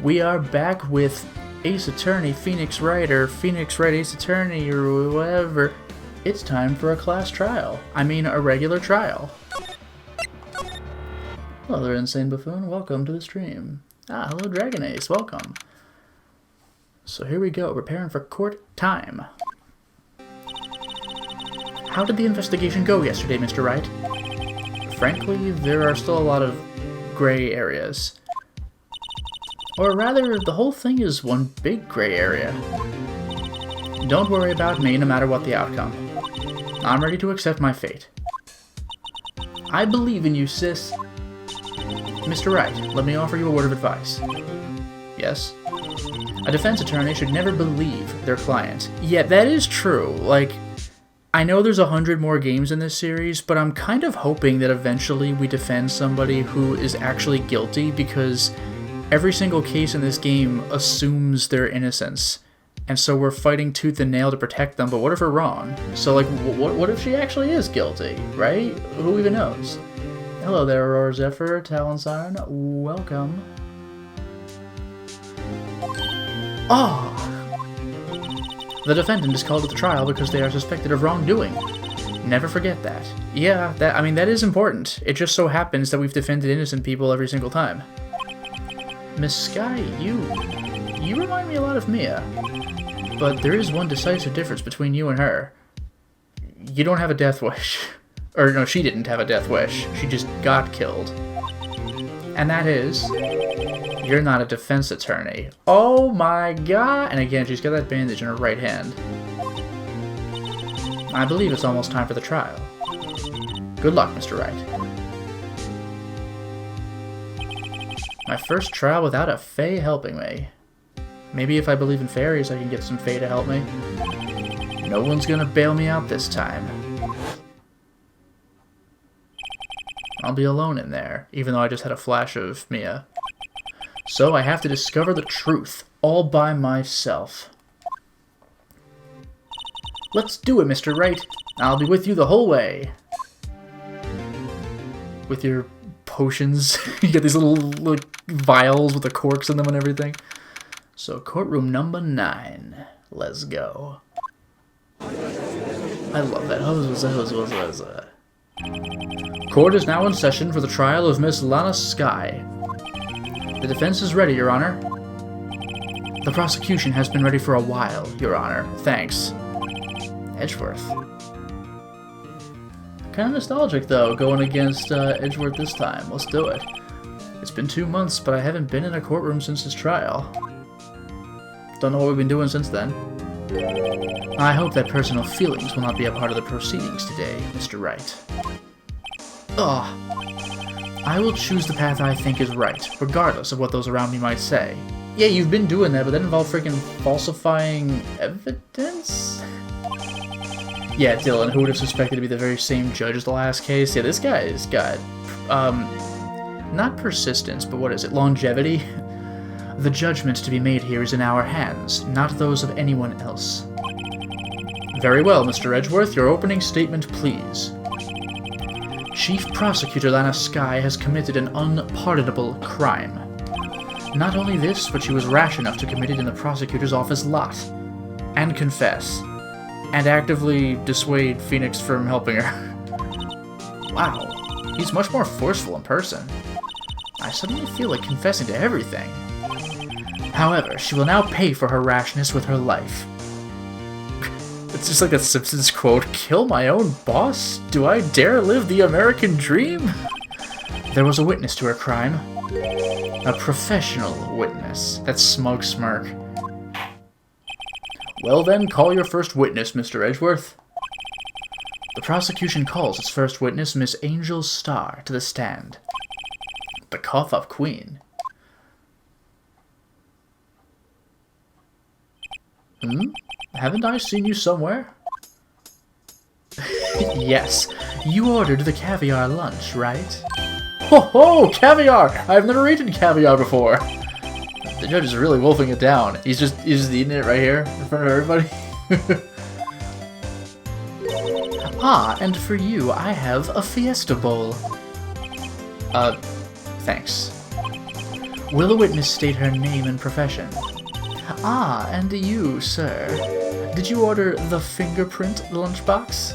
We are back with Ace Attorney, Phoenix Wright, or Phoenix Wright Ace Attorney, or whatever. It's time for a class trial. I mean, a regular trial. Hello there, Insane Buffoon. Welcome to the stream. Hello, Dragon Ace. Welcome. So here we go, preparing for court time. How did the investigation go yesterday, Mr. Wright? Frankly, there are still a lot of gray areas. Or rather, the whole thing is one big gray area. Don't worry about me, no matter what the outcome. I'm ready to accept my fate. I believe in you, sis. Mr. Wright, let me offer you a word of advice. Yes? A defense attorney should never believe their client. Yeah, that is true. Like, I know there's 100 more games in this series, but I'm kind of hoping that eventually we defend somebody who is actually guilty, because every single case in this game assumes their innocence. And so we're fighting tooth and nail to protect them, but what if we're wrong? So, like, what if she actually is guilty, right? Who even knows? Hello there, Aurora Zephyr, Talon Siren. Welcome. Oh! The defendant is called to the trial because they are suspected of wrongdoing. Never forget that. Yeah, that is important. It just so happens that we've defended innocent people every single time. Miss Sky, you remind me a lot of Mia. But there is one decisive difference between you and her. You don't have a death wish. Or no, she didn't have a death wish. She just got killed. And that is, you're not a defense attorney. Oh my god! And again, she's got that bandage in her right hand. I believe it's almost time for the trial. Good luck, Mr. Wright. My first trial without a fae helping me. Maybe if I believe in fairies, I can get some fae to help me. No one's gonna bail me out this time. I'll be alone in there, even though I just had a flash of Mia. So I have to discover the truth, all by myself. Let's do it, Mr. Wright. I'll be with you the whole way. With your potions. You get these little vials with the corks in them and everything. So, courtroom number 9. Let's go. I love that. Court is now in session for the trial of Miss Lana Sky. The defense is ready, Your Honor. The prosecution has been ready for a while, Your Honor. Thanks. Edgeworth. Kind of nostalgic, though, going against Edgeworth this time. Let's do it. It's been 2 months, but I haven't been in a courtroom since his trial. Don't know what we've been doing since then. I hope that personal feelings will not be a part of the proceedings today, Mr. Wright. Ugh. I will choose the path I think is right, regardless of what those around me might say. Yeah, you've been doing that, but that involved freaking falsifying evidence? Yeah, Dylan, who would have suspected to be the very same judge as the last case? Yeah, this guy's got, not persistence, but what is it, longevity? The judgment to be made here is in our hands, not those of anyone else. Very well, Mr. Edgeworth, your opening statement, please. Chief Prosecutor Lana Sky has committed an unpardonable crime. Not only this, but she was rash enough to commit it in the prosecutor's office lot. And confess. And actively dissuade Phoenix from helping her. Wow, he's much more forceful in person. I suddenly feel like confessing to everything. However, she will now pay for her rashness with her life. It's just like that Simpsons quote, "Kill my own boss? Do I dare live the American dream?" There was a witness to her crime. A professional witness. That smug smirk. Well then, call your first witness, Mr. Edgeworth. The prosecution calls its first witness, Miss Angel Starr, to the stand. The cough-up queen. Haven't I seen you somewhere? Yes, you ordered the caviar lunch, right? Ho ho! Caviar! I've never eaten caviar before! The judge is really wolfing it down. He's just eating it right here in front of everybody. Ah, and for you, I have a fiesta bowl. Thanks. Will the witness state her name and profession? Ah, and you, sir. Did you order the fingerprint lunchbox?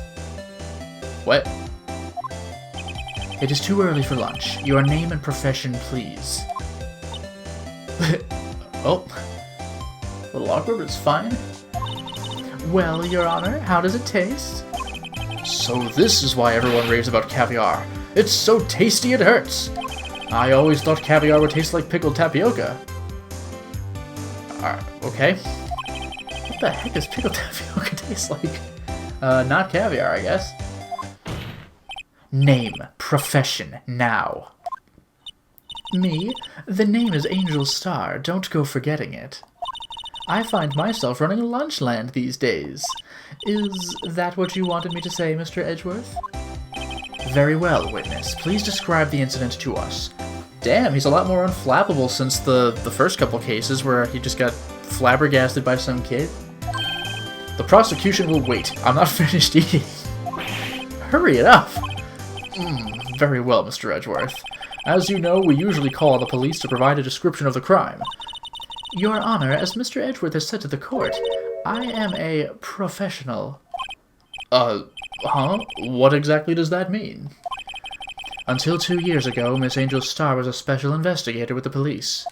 What? It is too early for lunch. Your name and profession, please. Oh. A little awkward, but it's fine. Well, Your Honor, how does it taste? So this is why everyone raves about caviar. It's so tasty it hurts. I always thought caviar would taste like pickled tapioca. Okay. What the heck does pickled tapioca taste like? Not caviar, I guess. Name, profession, now. Me? The name is Angel Star. Don't go forgetting it. I find myself running Lunchland these days. Is that what you wanted me to say, Mr. Edgeworth? Very well, witness. Please describe the incident to us. Damn, he's a lot more unflappable since the first couple cases where he just got flabbergasted by some kid. The prosecution will wait. I'm not finished eating. Hurry it up. Very well, Mr. Edgeworth. As you know, we usually call on the police to provide a description of the crime. Your Honor, as Mr. Edgeworth has said to the court, I am a professional. What exactly does that mean? Until 2 years ago, Miss Angel Star was a special investigator with the police.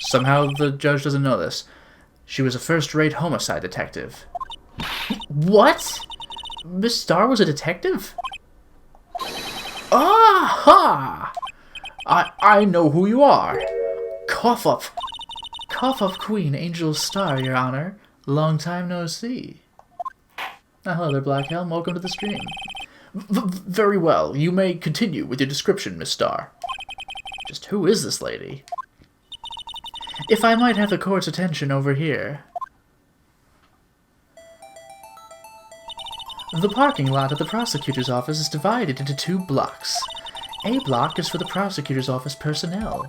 Somehow the judge doesn't know this. She was a first-rate homicide detective. What? Miss Star was a detective? Aha! I know who you are. Cough up. Cough up Queen Angel Star, Your Honor. Long time no see. Hello there, Black Helm. Welcome to the stream. Very well. You may continue with your description, Miss Star. Just who is this lady? If I might have the court's attention over here. The parking lot at the prosecutor's office is divided into 2 blocks. A block is for the prosecutor's office personnel.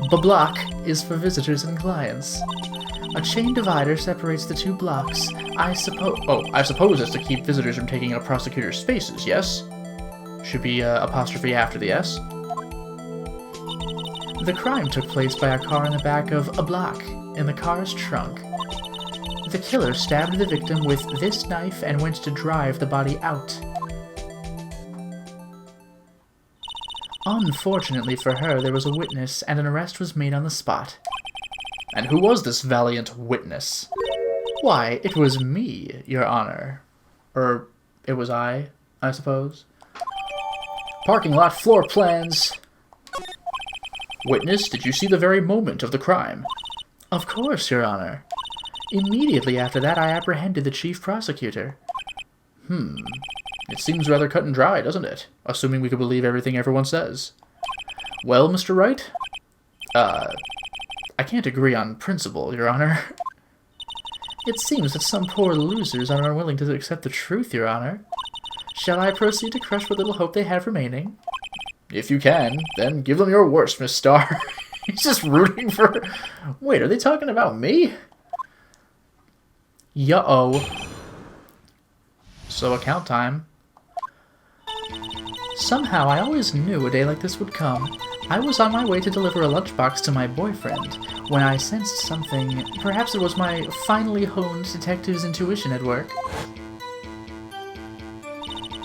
B block is for visitors and clients. A chain divider separates the 2 blocks. I suppose it's to keep visitors from taking up prosecutor's spaces, yes? Should be apostrophe after the S. The crime took place by a car in the back of a block, in the car's trunk. The killer stabbed the victim with this knife and went to drive the body out. Unfortunately for her, there was a witness, and an arrest was made on the spot. And who was this valiant witness? Why, it was me, Your Honor. Or, it was I suppose. Parking lot floor plans. Witness, did you see the very moment of the crime? Of course, Your Honor. Immediately after that, I apprehended the chief prosecutor. It seems rather cut and dry, doesn't it? Assuming we could believe everything everyone says. Well, Mr. Wright? I can't agree on principle, Your Honor. It seems that some poor losers are unwilling to accept the truth, Your Honor. Shall I proceed to crush what little hope they have remaining? If you can, then give them your worst, Miss Star. He's just rooting for... Wait, are they talking about me? Yo-oh. So, account time. Somehow, I always knew a day like this would come. I was on my way to deliver a lunchbox to my boyfriend, when I sensed something. Perhaps it was my finely honed detective's intuition at work.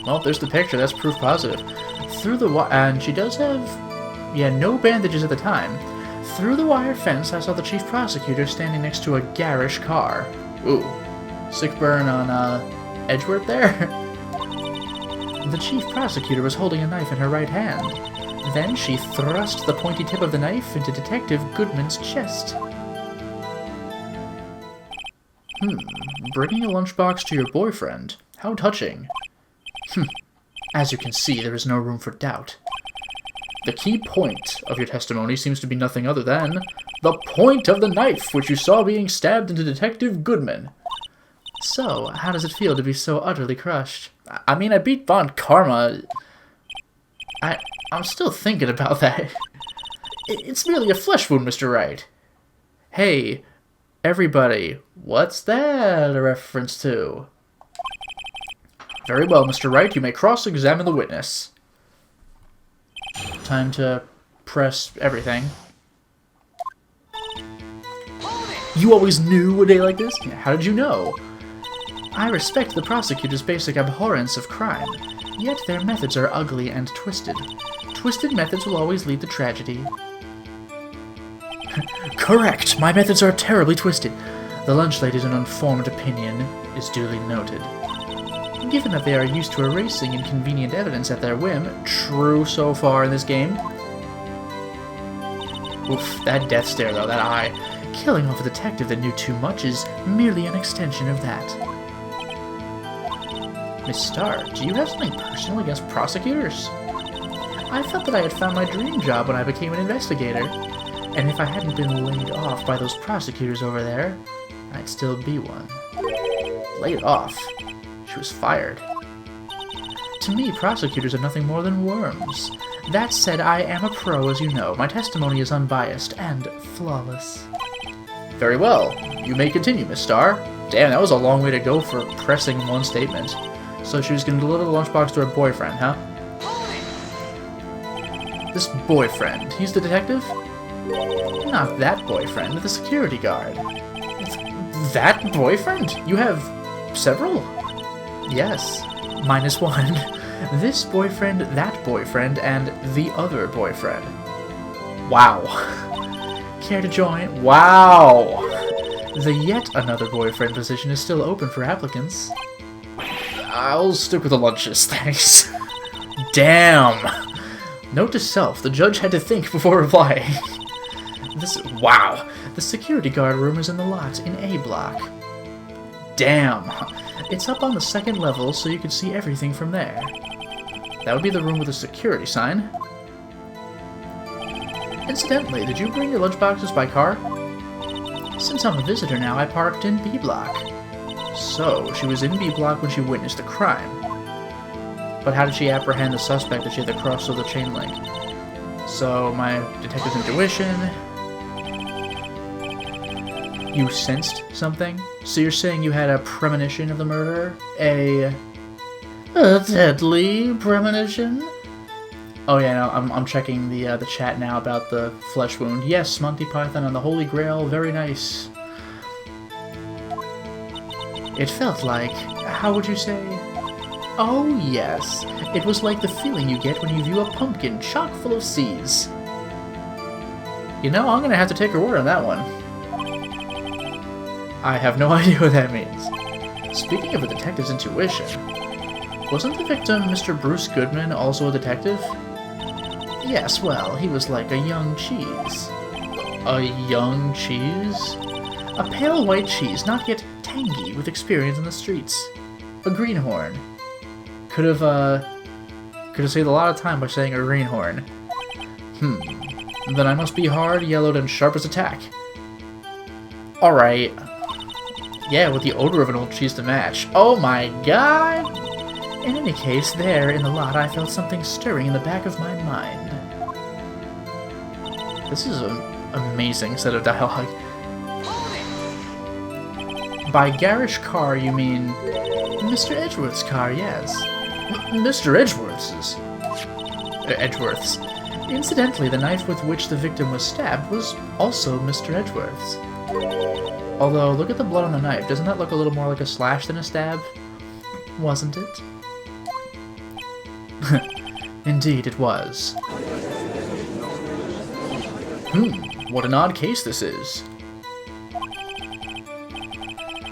Well, there's the picture. That's proof positive. And she does have, no bandages at the time. Through the wire fence, I saw the chief prosecutor standing next to a garish car. Ooh, sick burn on, Edgeworth there? The chief prosecutor was holding a knife in her right hand. Then she thrust the pointy tip of the knife into Detective Goodman's chest. Bringing a lunchbox to your boyfriend? How touching. As you can see, there is no room for doubt. The key point of your testimony seems to be nothing other than the point of the knife which you saw being stabbed into Detective Goodman. So, how does it feel to be so utterly crushed? I mean, I beat Von Karma. I'm still thinking about that. It's merely a flesh wound, Mr. Wright. Hey, everybody, what's that a reference to? Very well, Mr. Wright, you may cross-examine the witness. Time to press everything. You always knew a day like this? How did you know? I respect the prosecutor's basic abhorrence of crime, yet their methods are ugly and twisted. Twisted methods will always lead to tragedy. Correct! My methods are terribly twisted. The lunch lady's unformed opinion is duly noted. Given that they are used to erasing inconvenient evidence at their whim, true so far in this game. Oof, that death stare though, that eye. Killing off a detective that knew too much is merely an extension of that. Miss Starr, do you have something personal against prosecutors? I felt that I had found my dream job when I became an investigator, and if I hadn't been laid off by those prosecutors over there, I'd still be one. Laid off? She was fired. To me, prosecutors are nothing more than worms. That said, I am a pro, as you know. My testimony is unbiased and flawless. Very well. You may continue, Miss Starr. Damn, that was a long way to go for pressing one statement. So she was going to deliver the lunchbox to her boyfriend, huh? This boyfriend, he's the detective? Not that boyfriend, the security guard. That boyfriend? You have several? Yes. -1. This boyfriend, that boyfriend, and the other boyfriend. Wow. Care to join? Wow! The yet another boyfriend position is still open for applicants. I'll stick with the lunches, thanks. Damn! Note to self, the judge had to think before replying. Wow! The security guard room is in the lot in A block. Damn! It's up on the second level, so you can see everything from there. That would be the room with the security sign. Incidentally, did you bring your lunchboxes by car? Since I'm a visitor now, I parked in B block. So, she was in B block when she witnessed the crime. But how did she apprehend the suspect that she had to cross through the chain link? So, my detective's intuition... You sensed something? So you're saying you had a premonition of the murder? A deadly premonition? Oh yeah, no, I'm checking the chat now about the flesh wound. Yes, Monty Python and the Holy Grail, very nice. It felt like, how would you say? Oh yes, it was like the feeling you get when you view a pumpkin chock full of C's. You know, I'm gonna have to take her word on that one. I have no idea what that means. Speaking of a detective's intuition, wasn't the victim Mr. Bruce Goodman also a detective? Yes, well, he was like a young cheese. A young cheese? A pale white cheese, not yet tangy with experience in the streets. A greenhorn. Could have saved a lot of time by saying a greenhorn. Then I must be hard, yellowed, and sharp as a tack. Alright. Yeah, with the odor of an old cheese to match. Oh my god! In any case, there, in the lot, I felt something stirring in the back of my mind. This is an amazing set of dialogue. By garish car, you mean... Mr. Edgeworth's car, yes. Mr. Edgeworth's? Edgeworth's. Incidentally, the knife with which the victim was stabbed was also Mr. Edgeworth's. Although, look at the blood on the knife. Doesn't that look a little more like a slash than a stab? Wasn't it? Indeed, it was. What an odd case this is.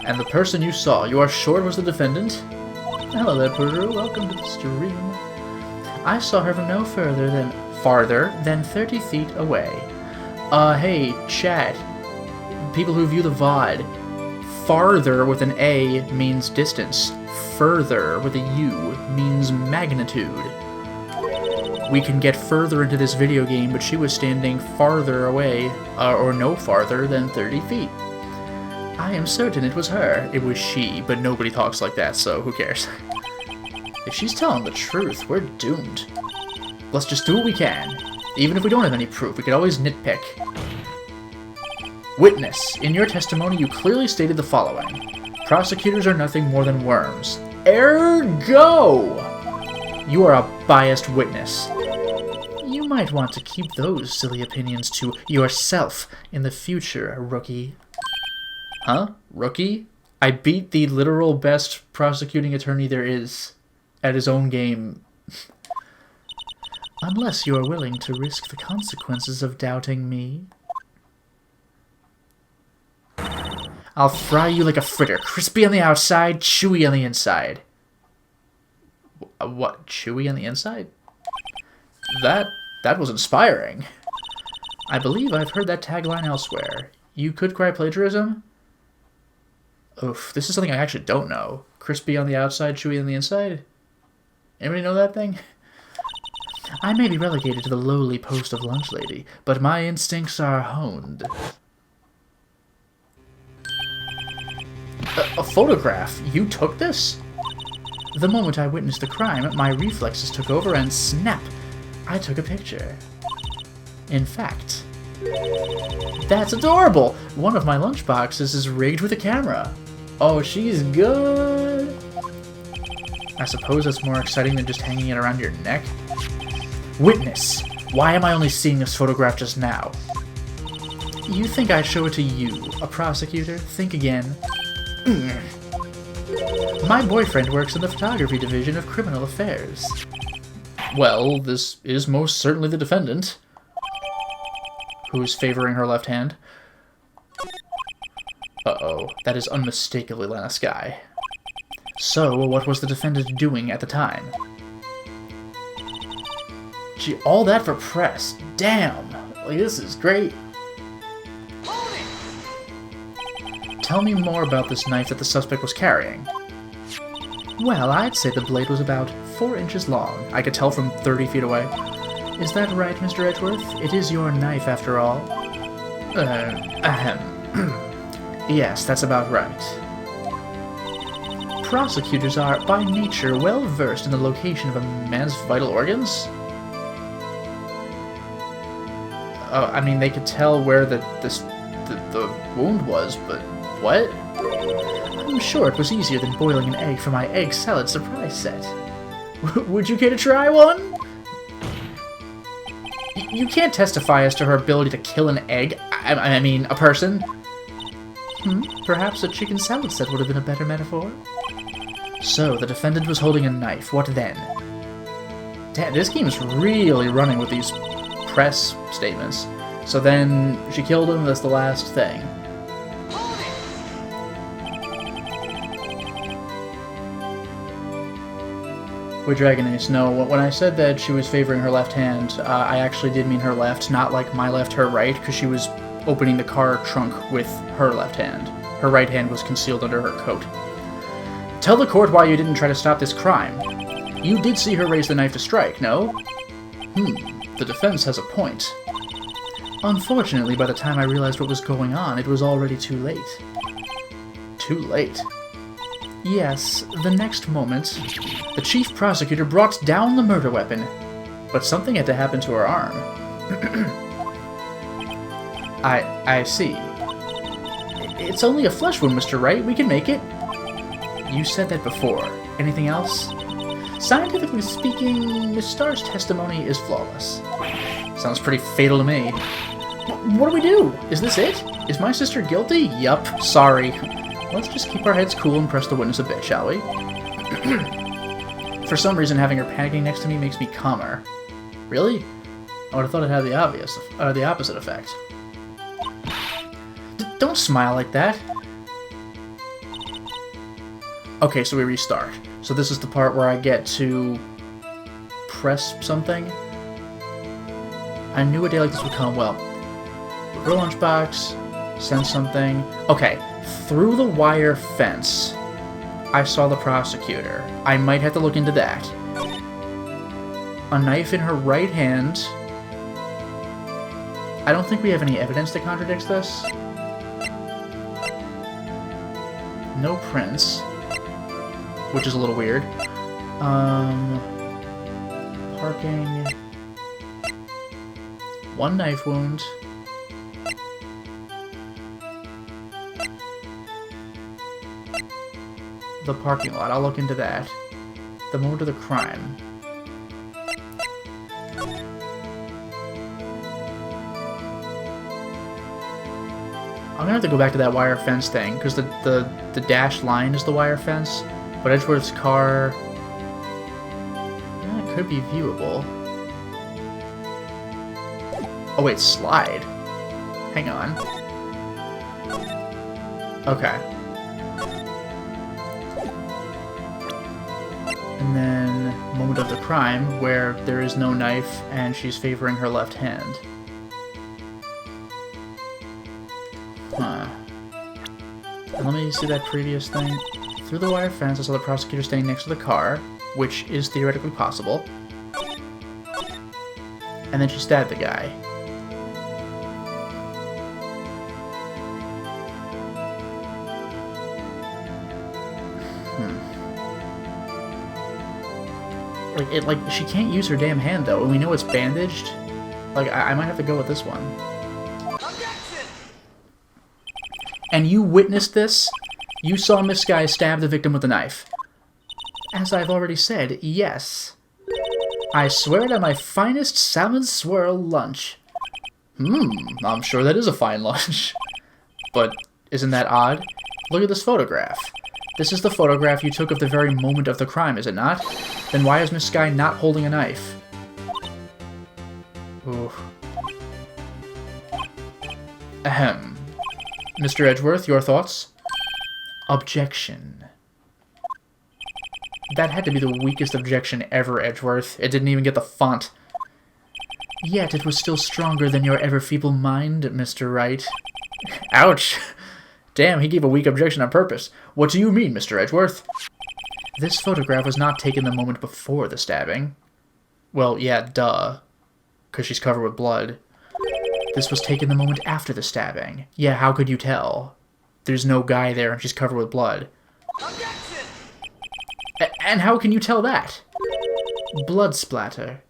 And the person you saw, you are sure it was the defendant? Hello there, Peru. Welcome to the stream. I saw her from no farther than 30 feet away. Hey, chat. People who view the VOD. Farther with an A means distance. Further with a U means magnitude. We can get further into this video game, but she was standing farther away, or no farther than 30 feet. I am certain it was her. It was she, but nobody talks like that, so who cares? If she's telling the truth, we're doomed. Let's just do what we can. Even if we don't have any proof, we can always nitpick. Witness, in your testimony you clearly stated the following. Prosecutors are nothing more than worms. Ergo! You are a biased witness. You You might want to keep those silly opinions to yourself in the future, rookie. Huh? Rookie? I beat the literal best prosecuting attorney there is at his own game. Unless you are willing to risk the consequences of doubting me. I'll fry you like a fritter, crispy on the outside, chewy on the inside. What? Chewy on the inside? That was inspiring. I believe I've heard that tagline elsewhere. You could cry plagiarism? Oof, this is something I actually don't know. Crispy on the outside, chewy on the inside? Anybody know that thing? I may be relegated to the lowly post of lunch lady, but my instincts are honed. A photograph? You took this? The moment I witnessed the crime, my reflexes took over and snap! I took a picture. In fact, that's adorable! One of my lunchboxes is rigged with a camera. Oh, she's good! I suppose that's more exciting than just hanging it around your neck. Witness! Why am I only seeing this photograph just now? You think I'd show it to you, a prosecutor? Think again. My boyfriend works in the photography division of criminal affairs. Well, this is most certainly the defendant. Who is favoring her left hand. Uh-oh, that is unmistakably Lana Skye. So, what was the defendant doing at the time? Gee, all that for press. Damn! Like, this is great. Tell me more about this knife that the suspect was carrying. Well, I'd say the blade was about 4 inches long. I could tell from 30 feet away. Is that right, Mr. Edgeworth? It is your knife, after all. Yes, that's about right. Prosecutors are, by nature, well versed in the location of a man's vital organs. I mean, they could tell where the wound was, but what? I'm sure it was easier than boiling an egg for my egg salad surprise set. Would you care to try one? You can't testify as to her ability to kill an egg. I mean, a person. Perhaps a chicken salad set would have been a better metaphor. So, the defendant was holding a knife. What then? Damn, this game is really running with these press statements. So then, she killed him, that's the last thing. Wait, Dragon Ace, no, when I said that she was favoring her left hand, I actually did mean her left, not like my left, her right, because she was opening the car trunk with her left hand. Her right hand was concealed under her coat. Tell the court why you didn't try to stop this crime. You did see her raise the knife to strike, no? The defense has a point. Unfortunately, by the time I realized what was going on, it was already too late. Too late? Yes, the next moment, the chief prosecutor brought down the murder weapon, but something had to happen to her arm. I see. It's only a flesh wound, Mr. Wright. We can make it. You said that before. Anything else? Scientifically speaking, Miss Starr's testimony is flawless. Sounds pretty fatal to me. What do we do? Is this it? Is my sister guilty? Yup. Sorry. Let's just keep our heads cool and press the witness a bit, shall we? For some reason, having her panicking next to me makes me calmer. Really? I would have thought it had the opposite effect. Don't smile like that. Okay, so we restart. So this is the part where I get to press something. I knew a day like this would come. Well, her lunchbox, send something. Okay, through the wire fence, I saw the prosecutor. I might have to look into that. A knife in her right hand. I don't think we have any evidence that contradicts this. No prints, which is a little weird. Parking. One knife wound. The parking lot, I'll look into that. The moment of the crime. I'm gonna have to go back to that wire fence thing, because the dashed line is the wire fence, but Edgeworth's car... yeah, it could be viewable. Oh wait, slide. Hang on. Okay. And then, moment of the crime, where there is no knife and she's favoring her left hand. Huh. And let me see that previous thing. Through the wire fence, I saw the prosecutor standing next to the car, which is theoretically possible. And then she stabbed the guy. Like, she can't use her damn hand, though, and we know it's bandaged. Like, I might have to go with this one. Objection! And you witnessed this? You saw Miss Sky stab the victim with a knife. As I've already said, yes. I swear it on my finest salmon swirl lunch. I'm sure that is a fine lunch. But isn't that odd? Look at this photograph. This is the photograph you took of the very moment of the crime, is it not? Then why is Miss Sky not holding a knife? Ooh. Ahem. Mr. Edgeworth, your thoughts? Objection. That had to be the weakest objection ever, Edgeworth. It didn't even get the font. Yet it was still stronger than your ever-feeble mind, Mr. Wright. Ouch! Damn, he gave a weak objection on purpose. What do you mean, Mr. Edgeworth? This photograph was not taken the moment before the stabbing. Well, yeah, duh. Because she's covered with blood. This was taken the moment after the stabbing. Yeah, how could you tell? There's no guy there and she's covered with blood. Objection! And how can you tell that? Blood splatter.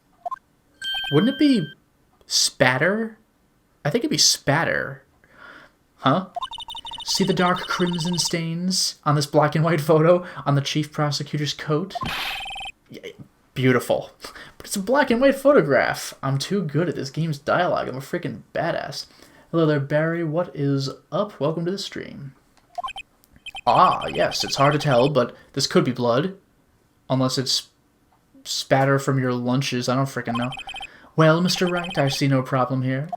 Wouldn't it be spatter? I think it'd be spatter. Huh? See the dark crimson stains on this black and white photo on the chief prosecutor's coat? Yeah, beautiful. But it's a black and white photograph. I'm too good at this game's dialogue. I'm a freaking badass. Hello there, Barry. What is up? Welcome to the stream. Ah, yes, it's hard to tell, but this could be blood. Unless it's spatter from your lunches. I don't freaking know. Well, Mr. Wright, I see no problem here.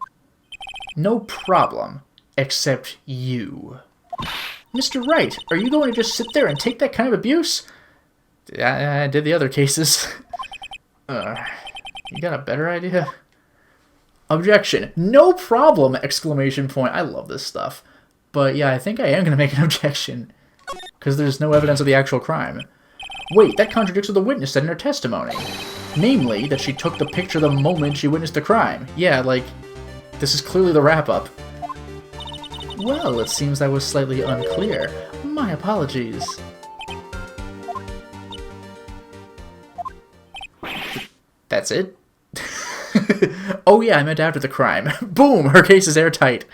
No problem. Except you. Mr. Wright, are you going to just sit there and take that kind of abuse? I did the other cases. You got a better idea? Objection. No problem! Exclamation point. I love this stuff. But yeah, I think I am going to make an objection. Because there's no evidence of the actual crime. Wait, that contradicts what the witness said in her testimony. Namely, that she took the picture the moment she witnessed the crime. Yeah, like, this is clearly the wrap-up. Well, it seems that was slightly unclear. My apologies. That's it? Oh yeah, I meant after the crime. Boom! Her case is airtight.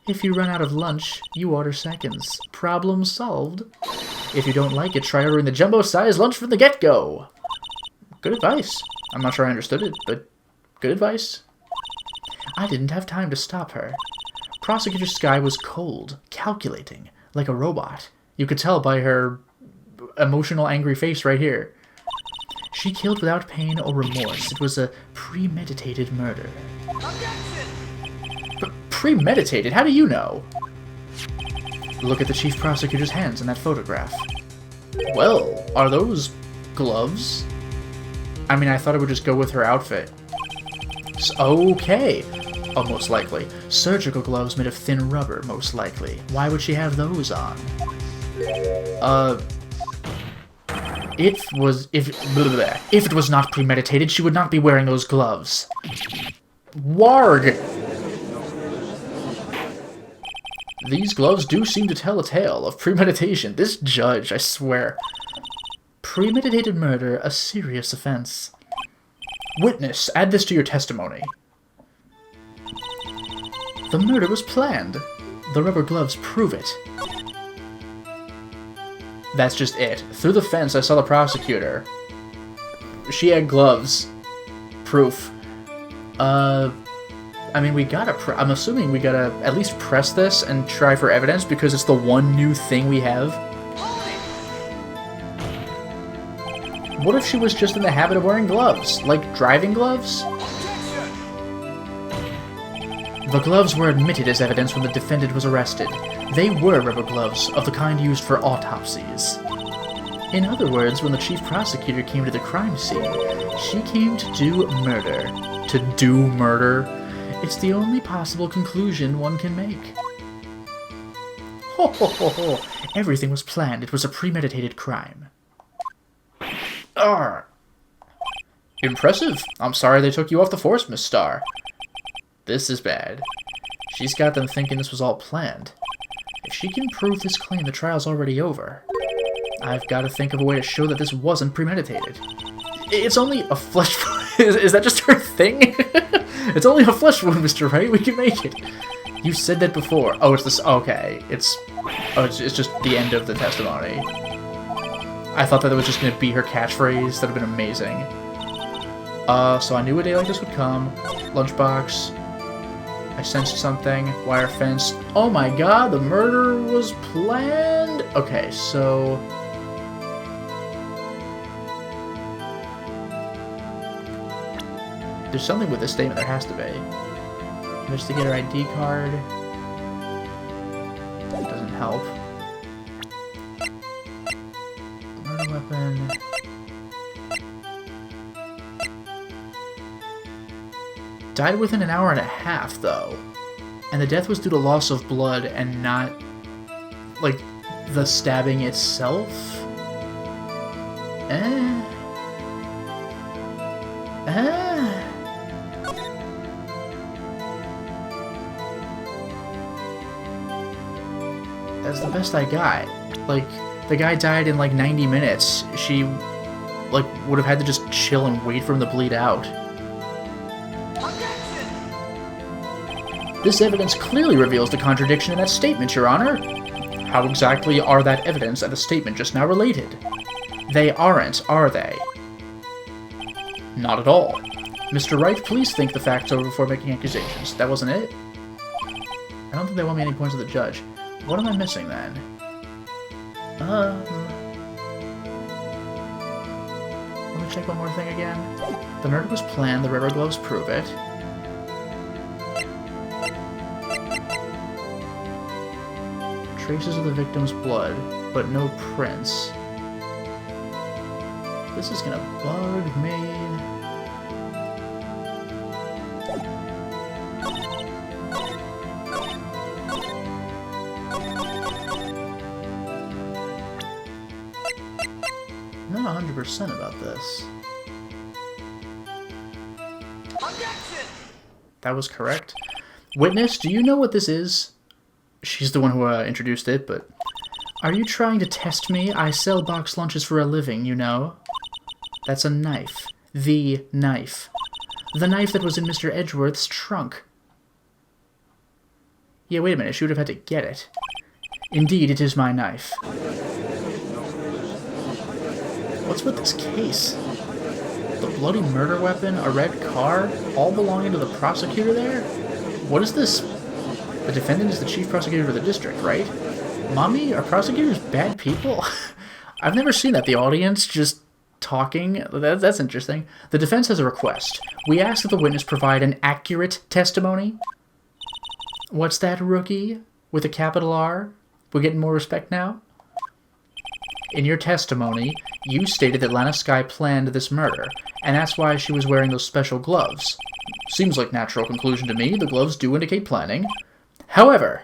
If you run out of lunch, you order seconds. Problem solved. If you don't like it, try ordering the jumbo-sized lunch from the get-go. Good advice. I'm not sure I understood it, but good advice. I didn't have time to stop her. Prosecutor Sky was cold, calculating, like a robot. You could tell by her emotional, angry face right here. She killed without pain or remorse. It was a premeditated murder. Premeditated? How do you know? Look at the chief prosecutor's hands in that photograph. Well, are those gloves? I mean, I thought it would just go with her outfit. Okay. Oh, most likely. Surgical gloves made of thin rubber, most likely. Why would she have those on? If it was not premeditated, she would not be wearing those gloves. Warg! These gloves do seem to tell a tale of premeditation. This judge, I swear. Premeditated murder, a serious offense. Witness, add this to your testimony. The murder was planned. The rubber gloves prove it. That's just it. Through the fence, I saw the prosecutor. She had gloves. Proof. I mean, we gotta... I'm assuming we gotta at least press this and try for evidence because it's the one new thing we have. What if she was just in the habit of wearing gloves? Like, driving gloves? The gloves were admitted as evidence when the defendant was arrested. They were rubber gloves, of the kind used for autopsies. In other words, when the chief prosecutor came to the crime scene, she came to do murder. To do murder? It's the only possible conclusion one can make. Ho ho ho ho! Everything was planned. It was a premeditated crime. Arr! Impressive. I'm sorry they took you off the force, Miss Starr. This is bad. She's got them thinking this was all planned. If she can prove this claim, the trial's already over. I've got to think of a way to show that this wasn't premeditated. It's only a flesh wound. Is that just her thing? It's only a flesh wound, Mr. Wright. We can make it. You said that before. Oh, it's this. Okay, it's just the end of the testimony. I thought that it was just gonna be her catchphrase. That'd have been amazing. So I knew a day like this would come. Lunchbox. I sensed something. Wire fence. Oh my god, the murder was planned? Okay, so... there's something with this statement, there has to be. Investigator ID card. It doesn't help. Murder weapon. Died within an hour and a half, though. And the death was due to loss of blood and not, like, the stabbing itself? That's the best I got. Like, the guy died in, like, 90 minutes. She, like, would have had to just chill and wait for him to bleed out. This evidence clearly reveals the contradiction in that statement, Your Honor. How exactly are that evidence and the statement just now related? They aren't, are they? Not at all. Mr. Wright, please think the facts over before making accusations. That wasn't it? I don't think they want me any points to the judge. What am I missing, then? Let me check one more thing again. The murder was planned, the rubber gloves prove it. Traces of the victim's blood, but no prints. This is gonna bug me. I'm not 100% about this. Objection! That was correct. Witness, do you know what this is? She's the one who introduced it, but... Are you trying to test me? I sell box lunches for a living, you know. That's a knife. The knife. The knife that was in Mr. Edgeworth's trunk. Yeah, wait a minute. She would have had to get it. Indeed, it is my knife. What's with this case? The bloody murder weapon, a red car, all belonging to the prosecutor there? What is this? The defendant is the chief prosecutor of the district, right? Mommy, are prosecutors bad people? I've never seen that. The audience just talking. That's interesting. The defense has a request. We ask that the witness provide an accurate testimony. What's that, rookie? With a capital R? We're getting more respect now? In your testimony, you stated that Lana Skye planned this murder, and that's why she was wearing those special gloves. Seems like natural conclusion to me. The gloves do indicate planning. However,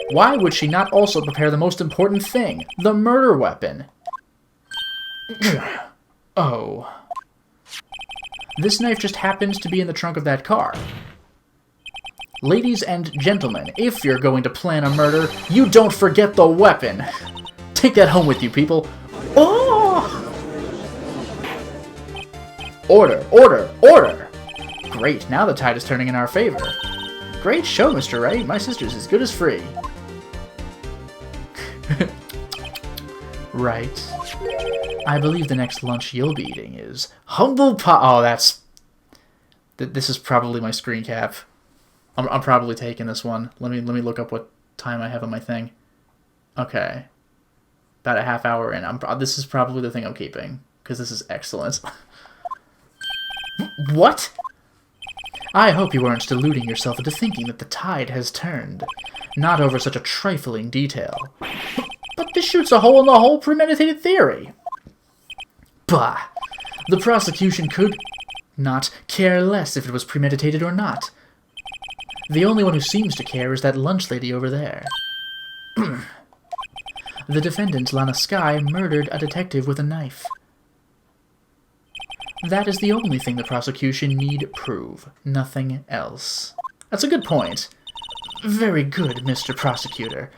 why would she not also prepare the most important thing, the murder weapon? Oh. This knife just happens to be in the trunk of that car. Ladies and gentlemen, if you're going to plan a murder, you don't forget the weapon. Take that home with you, people. Oh! Order, order, order! Great, now the tide is turning in our favor. Great show, Mr. Wright. My sister's as good as free. Right. I believe the next lunch you'll be eating is humble pie. Oh, that's... This is probably my screen cap. I'm probably taking this one. Let me look up what time I have on my thing. Okay. About a half hour in. This is probably the thing I'm keeping, because this is excellent. What? I hope you aren't deluding yourself into thinking that the tide has turned. Not over such a trifling detail. But this shoots a hole in the whole premeditated theory. Bah! The prosecution could not care less if it was premeditated or not. The only one who seems to care is that lunch lady over there. The defendant, Lana Skye, murdered a detective with a knife. That is the only thing the prosecution need prove. Nothing else. That's a good point. Very good, Mr. Prosecutor.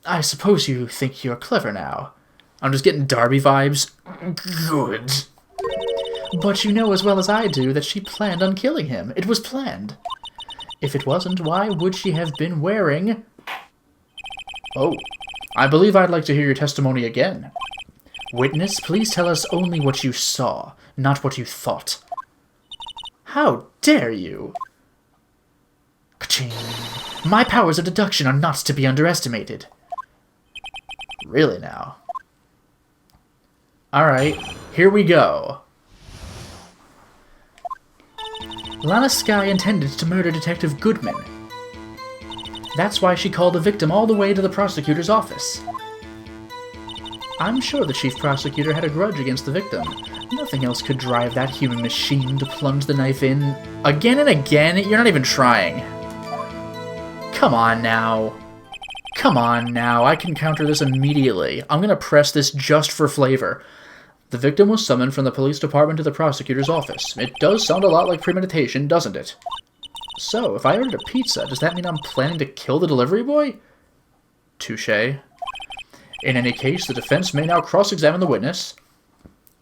I suppose you think you're clever now. I'm just getting Darby vibes. Good. But you know as well as I do that she planned on killing him. It was planned. If it wasn't, why would she have been wearing... Oh, I believe I'd like to hear your testimony again. Witness, please tell us only what you saw, not what you thought. How dare you? Ka-ching. My powers of deduction are not to be underestimated. Really now? Alright, here we go. Lana Skye intended to murder Detective Goodman. That's why she called the victim all the way to the prosecutor's office. I'm sure the chief prosecutor had a grudge against the victim. Nothing else could drive that human machine to plunge the knife in again and again. You're not even trying. Come on now. Come on now. I can counter this immediately. I'm gonna press this just for flavor. The victim was summoned from the police department to the prosecutor's office. It does sound a lot like premeditation, doesn't it? So, if I ordered a pizza, does that mean I'm planning to kill the delivery boy? Touché. In any case, the defense may now cross-examine the witness.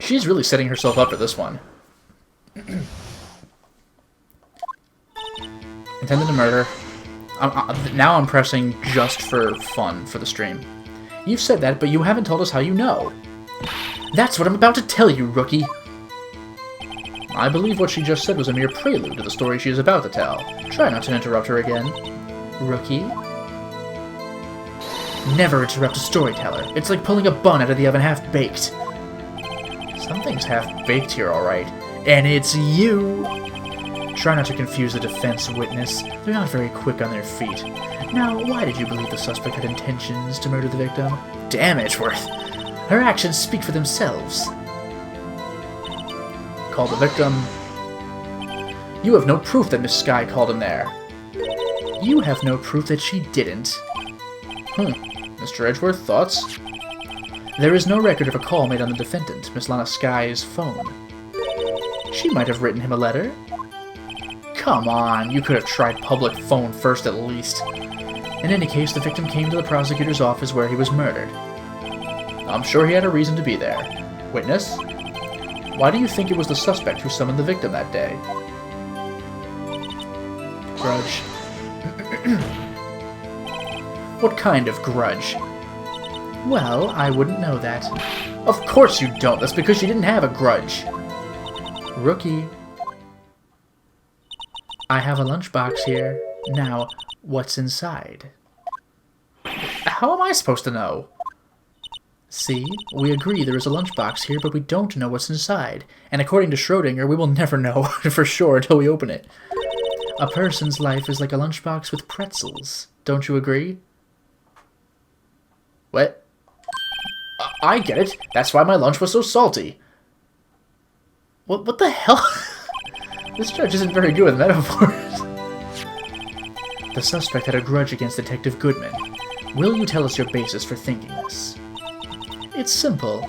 She's really setting herself up for this one. Intended to murder. Now I'm pressing just for fun for the stream. You've said that, but you haven't told us how you know. That's what I'm about to tell you, rookie. I believe what she just said was a mere prelude to the story she is about to tell. Try not to interrupt her again. Rookie? Never interrupt a storyteller. It's like pulling a bun out of the oven half-baked. Something's half-baked here, alright. And it's you! Try not to confuse the defense witness. They're not very quick on their feet. Now, why did you believe the suspect had intentions to murder the victim? Damn, Edgeworth! Her actions speak for themselves. Call the victim. You have no proof that Miss Skye called him there. You have no proof that she didn't. Mr. Edgeworth, thoughts? There is no record of a call made on the defendant, Miss Lana Skye's phone. She might have written him a letter. Come on, you could have tried public phone first at least. In any case, the victim came to the prosecutor's office where he was murdered. I'm sure he had a reason to be there. Witness? Why do you think it was the suspect who summoned the victim that day? Grudge. What kind of grudge? Well, I wouldn't know that. Of course you don't. That's because you didn't have a grudge. Rookie. I have a lunchbox here. Now, what's inside? How am I supposed to know? See, we agree there is a lunchbox here, but we don't know what's inside. And according to Schrodinger, we will never know for sure until we open it. A person's life is like a lunchbox with pretzels. Don't you agree? What? I get it. That's why my lunch was so salty. What the hell? This judge isn't very good with metaphors. The suspect had a grudge against Detective Goodman. Will you tell us your basis for thinking this? It's simple.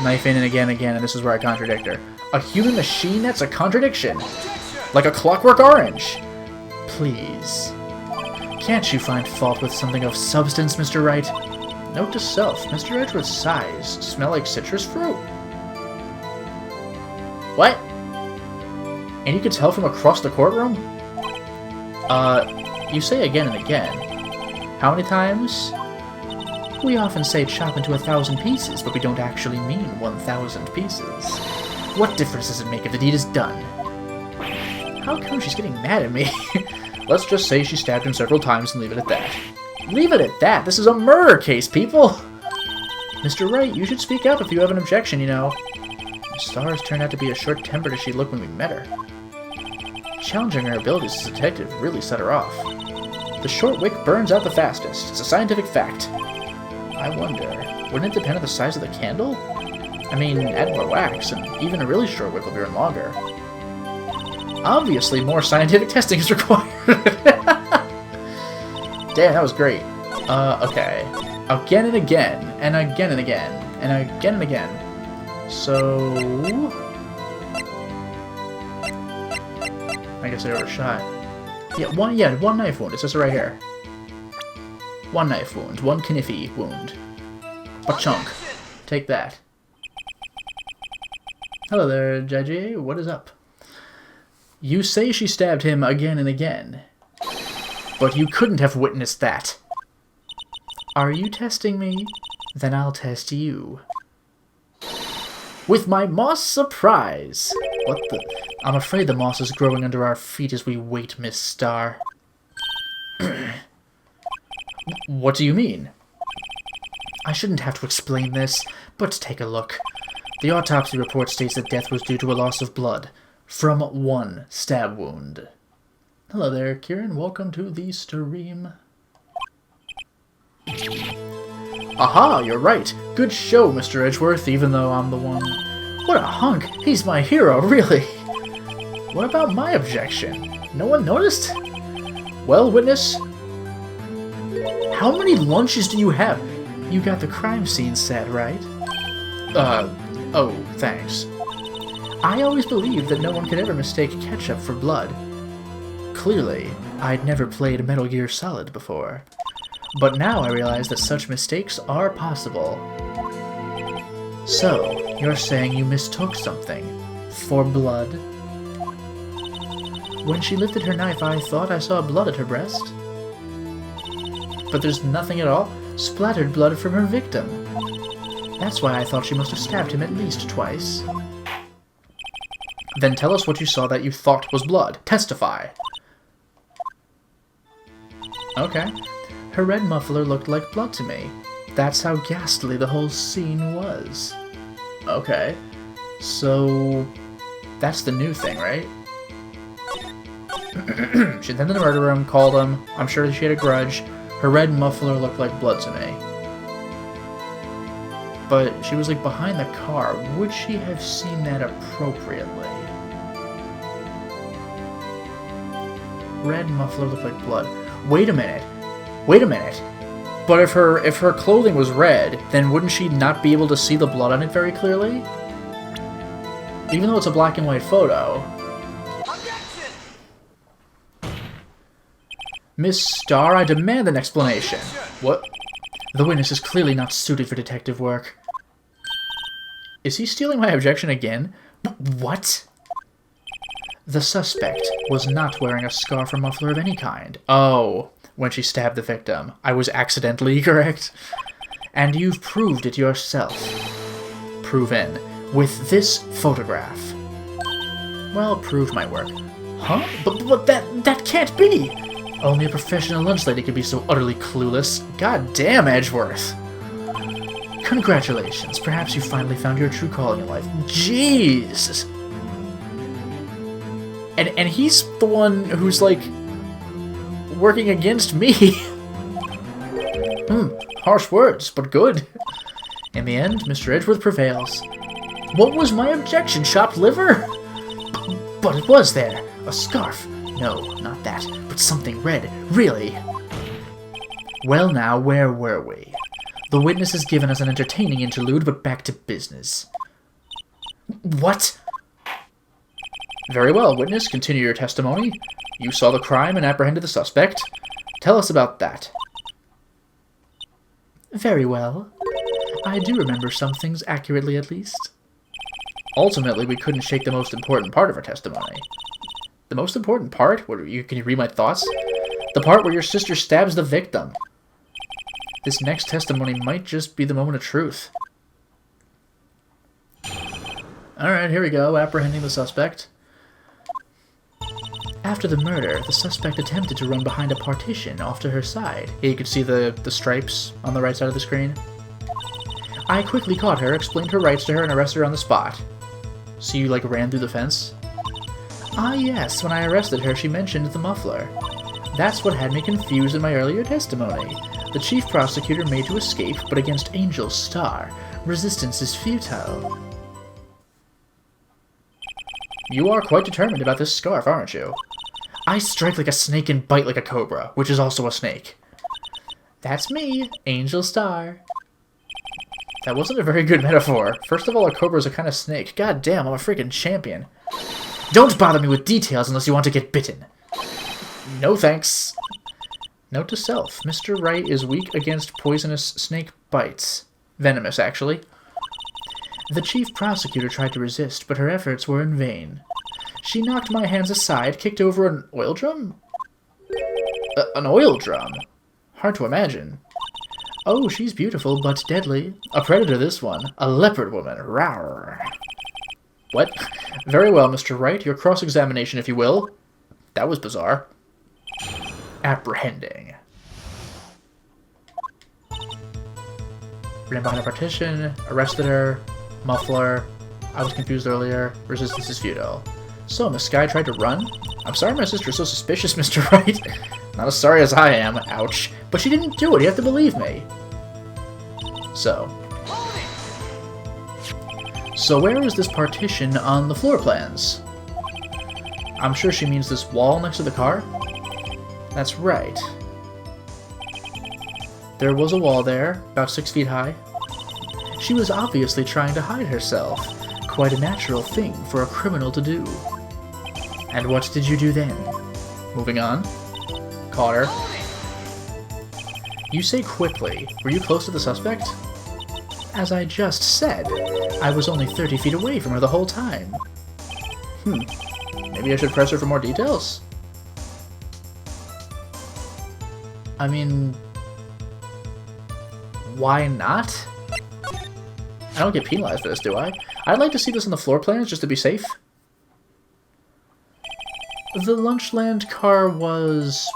Knife in and again, and this is where I contradict her. A human machine? That's a contradiction. Like a Clockwork Orange. Please. Can't you find fault with something of substance, Mr. Wright? Note to self, Mr. Edgeworth's sighs smell like citrus fruit. What? And you could tell from across the courtroom? You say again and again. How many times? We often say chop into 1,000 pieces, but we don't actually mean 1,000 pieces. What difference does it make if the deed is done? How come she's getting mad at me? Let's just say she stabbed him several times and leave it at that. Leave it at that? This is a murder case, people! Mr. Wright, you should speak up if you have an objection, you know. Miss Stars turned out to be as short-tempered as she looked when we met her. Challenging her abilities as a detective really set her off. The short wick burns out the fastest. It's a scientific fact. I wonder, wouldn't it depend on the size of the candle? I mean, add more wax, and even a really short wick will burn longer. Obviously, more scientific testing is required. Damn, that was great. Okay. Again and again, and again and again, and again and again. So... I guess I overshot. Yeah, one knife wound. It says it right here. One knife wound. One kniffy wound. Ba-chunk. Take that. Hello there, JJ. What is up? You say she stabbed him again and again, but you couldn't have witnessed that. Are you testing me? Then I'll test you. With my moss surprise! What the... I'm afraid the moss is growing under our feet as we wait, Miss Star. What do you mean? I shouldn't have to explain this, but take a look. The autopsy report states that death was due to a loss of blood from one stab wound. Hello there, Kieran. Welcome to the stream. Aha, you're right. Good show, Mr. Edgeworth, even though I'm the one... What a hunk! He's my hero, really! What about my objection? No one noticed? Well, witness, how many lunches do you have? You got the crime scene set, right? Oh, thanks. I always believed that no one could ever mistake ketchup for blood. Clearly, I'd never played Metal Gear Solid before. But now I realize that such mistakes are possible. So, you're saying you mistook something for blood? When she lifted her knife, I thought I saw blood at her breast. But there's nothing at all. Splattered blood from her victim. That's why I thought she must have stabbed him at least twice. Then tell us what you saw that you thought was blood. Testify. Okay. Her red muffler looked like blood to me. That's how ghastly the whole scene was. Okay. So... that's the new thing, right? She attended the murder room, called him. I'm sure she had a grudge. Her red muffler looked like blood to me. But she was like behind the car. Would she have seen that appropriately? Red muffler looked like blood. Wait a minute. Wait a minute. But if her clothing was red, then wouldn't she not be able to see the blood on it very clearly? Even though it's a black and white photo. Miss Star, I demand an explanation. What? The witness is clearly not suited for detective work. Is he stealing my objection again? What? The suspect was not wearing a scarf or muffler of any kind. Oh, when she stabbed the victim. I was accidentally correct. And you've proved it yourself. Proven. With this photograph. Well, prove my work. Huh? But that can't be! Only a professional lunch lady could be so utterly clueless. God damn, Edgeworth. Congratulations. Perhaps you finally found your true calling in life. Jeez! And he's the one who's, like, working against me. Harsh words, but good. In the end, Mr. Edgeworth prevails. What was my objection? Chopped liver? But it was there. A scarf. No, not that, but something red. Really? Well now, where were we? The witness has given us an entertaining interlude, but back to business. What? Very well, witness, continue your testimony. You saw the crime and apprehended the suspect. Tell us about that. Very well. I do remember some things accurately, at least. Ultimately, we couldn't shake the most important part of our testimony. The most important part? Can you read my thoughts? The part where your sister stabs the victim. This next testimony might just be the moment of truth. Alright, here we go. Apprehending the suspect. After the murder, the suspect attempted to run behind a partition off to her side. Here you can see the stripes on the right side of the screen. I quickly caught her, explained her rights to her, and arrested her on the spot. So you, like, ran through the fence? Ah yes, when I arrested her, she mentioned the muffler. That's what had me confused in my earlier testimony. The chief prosecutor made to escape, but against Angel's star. Resistance is futile. You are quite determined about this scarf, aren't you? I strike like a snake and bite like a cobra, which is also a snake. That's me, Angel Star. That wasn't a very good metaphor. First of all, a cobra's a kind of snake. God damn, I'm a freaking champion. Don't bother me with details unless you want to get bitten. No thanks. Note to self, Mr. Wright is weak against poisonous snake bites. Venomous, actually. The chief prosecutor tried to resist, but her efforts were in vain. She knocked my hands aside, kicked over an oil drum? An oil drum? Hard to imagine. Oh, she's beautiful, but deadly. A predator, this one. A leopard woman. Rawr. What? Very well, Mr. Wright. Your cross-examination, if you will. That was bizarre. Apprehending. Ran behind a partition, arrested her, muffler. I was confused earlier. Resistance is futile. So, Miss Sky tried to run? I'm sorry my sister's so suspicious, Mr. Wright. Not as sorry as I am. Ouch. But she didn't do it. You have to believe me. So where is this partition on the floor plans? I'm sure she means this wall next to the car? That's right. There was a wall there, about 6 feet high. She was obviously trying to hide herself. Quite a natural thing for a criminal to do. And what did you do then? Moving on. Caught her. You say quickly. Were you close to the suspect? As I just said, I was only 30 feet away from her the whole time. Maybe I should press her for more details? I mean... why not? I don't get penalized for this, do I? I'd like to see this on the floor plans, just to be safe. The Lunchland car was...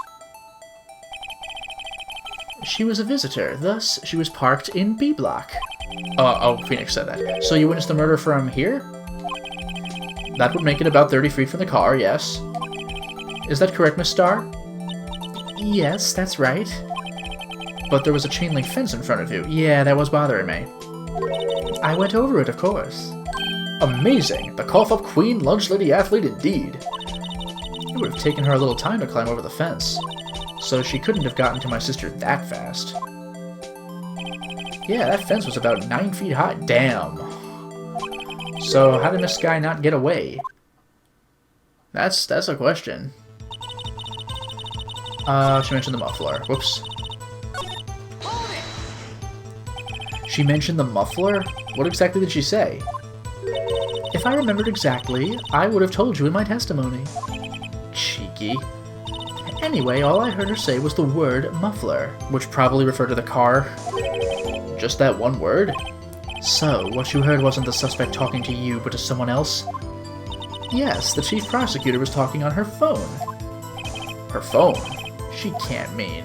she was a visitor, thus she was parked in B block. Oh, Phoenix said that. So you witnessed the murder from here? That would make it about 30 feet from the car, yes. Is that correct, Miss Star? Yes, that's right. But there was a chain link fence in front of you. Yeah, that was bothering me. I went over it, of course. Amazing! The cough-up queen, lunch lady athlete indeed. It would have taken her a little time to climb over the fence. So she couldn't have gotten to my sister that fast. Yeah, that fence was about 9 feet high. Damn. So how did Miss Sky not get away? That's a question. She mentioned the muffler. Whoops. She mentioned the muffler? What exactly did she say? If I remembered exactly, I would have told you in my testimony. Cheeky. Anyway, all I heard her say was the word muffler, which probably referred to the car. Just that one word? So, what you heard wasn't the suspect talking to you, but to someone else? Yes, the chief prosecutor was talking on her phone. Her phone? She can't mean.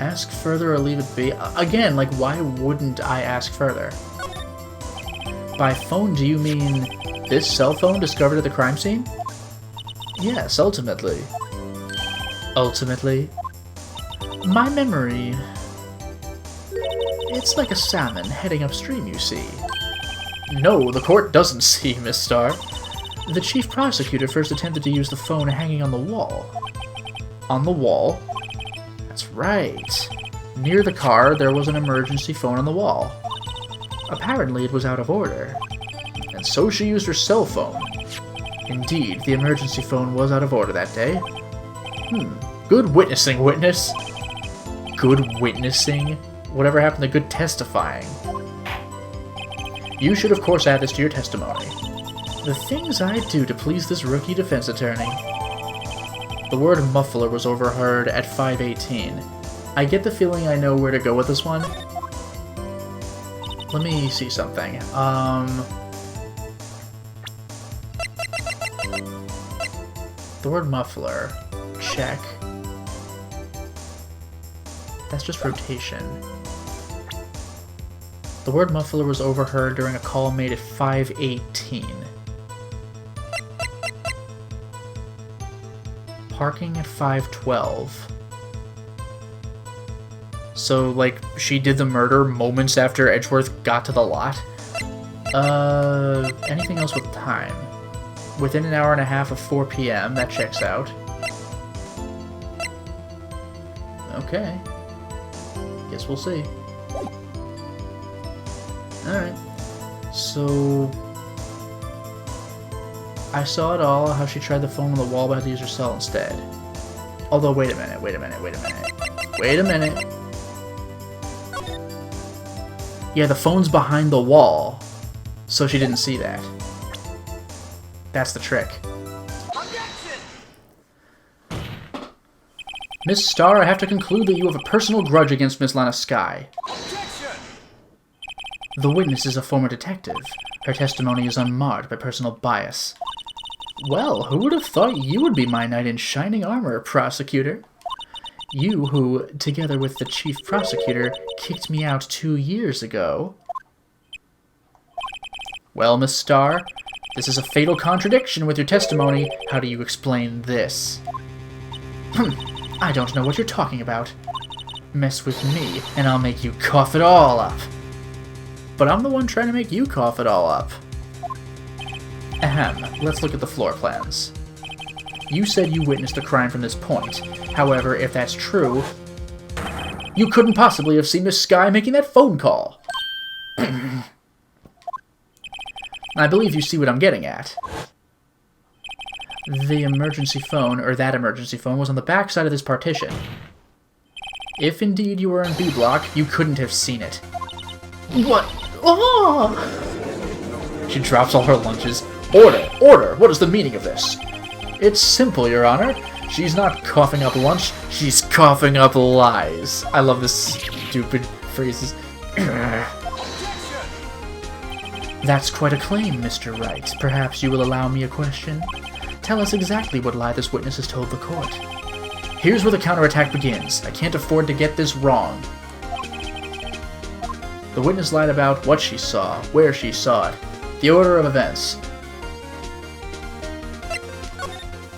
Ask further or leave it be. Again, like, why wouldn't I ask further? By phone, do you mean this cell phone discovered at the crime scene? Yes, ultimately. Ultimately? My memory... it's like a salmon heading upstream, you see. No, the court doesn't see, Miss Star. The chief prosecutor first attempted to use the phone hanging on the wall. On the wall? That's right. Near the car, there was an emergency phone on the wall. Apparently, it was out of order. And so she used her cell phone. Indeed, the emergency phone was out of order that day. Good witnessing, witness. Good witnessing? Whatever happened to good testifying? You should, of course, add this to your testimony. The things I do to please this rookie defense attorney. The word muffler was overheard at 5:18. I get the feeling I know where to go with this one. Let me see something. The word muffler. Check. That's just rotation. The word muffler was overheard during a call made at 5:18. Parking at 5:12. So, like, she did the murder moments after Edgeworth got to the lot? Anything else with time? Within an hour and a half of 4 p.m., that checks out. Okay. Guess we'll see. Alright. So... I saw it all, how she tried the phone on the wall but had to use her cell instead. Although, wait a minute. Yeah, the phone's behind the wall, so she didn't see that. That's the trick. Miss Starr, I have to conclude that you have a personal grudge against Miss Lana Skye. The witness is a former detective. Her testimony is unmarred by personal bias. Well, who would have thought you would be my knight in shining armor, prosecutor? You who, together with the chief prosecutor, kicked me out 2 years ago. Well, Miss Starr, this is a fatal contradiction with your testimony. How do you explain this? I don't know what you're talking about. Mess with me, and I'll make you cough it all up. But I'm the one trying to make you cough it all up. Ahem, let's look at the floor plans. You said you witnessed the crime from this point. However, if that's true, you couldn't possibly have seen Miss Skye making that phone call. I believe you see what I'm getting at. The emergency phone, or that emergency phone, was on the back side of this partition. If indeed you were in B block, you couldn't have seen it. What? Oh! She drops all her lunches. Order! Order! What is the meaning of this? It's simple, Your Honor. She's not coughing up lunch, she's coughing up lies. I love this stupid phrases. That's quite a claim, Mr. Wright. Perhaps you will allow me a question? Tell us exactly what lie this witness has told the court. Here's where the counterattack begins. I can't afford to get this wrong. The witness lied about what she saw, where she saw it, the order of events.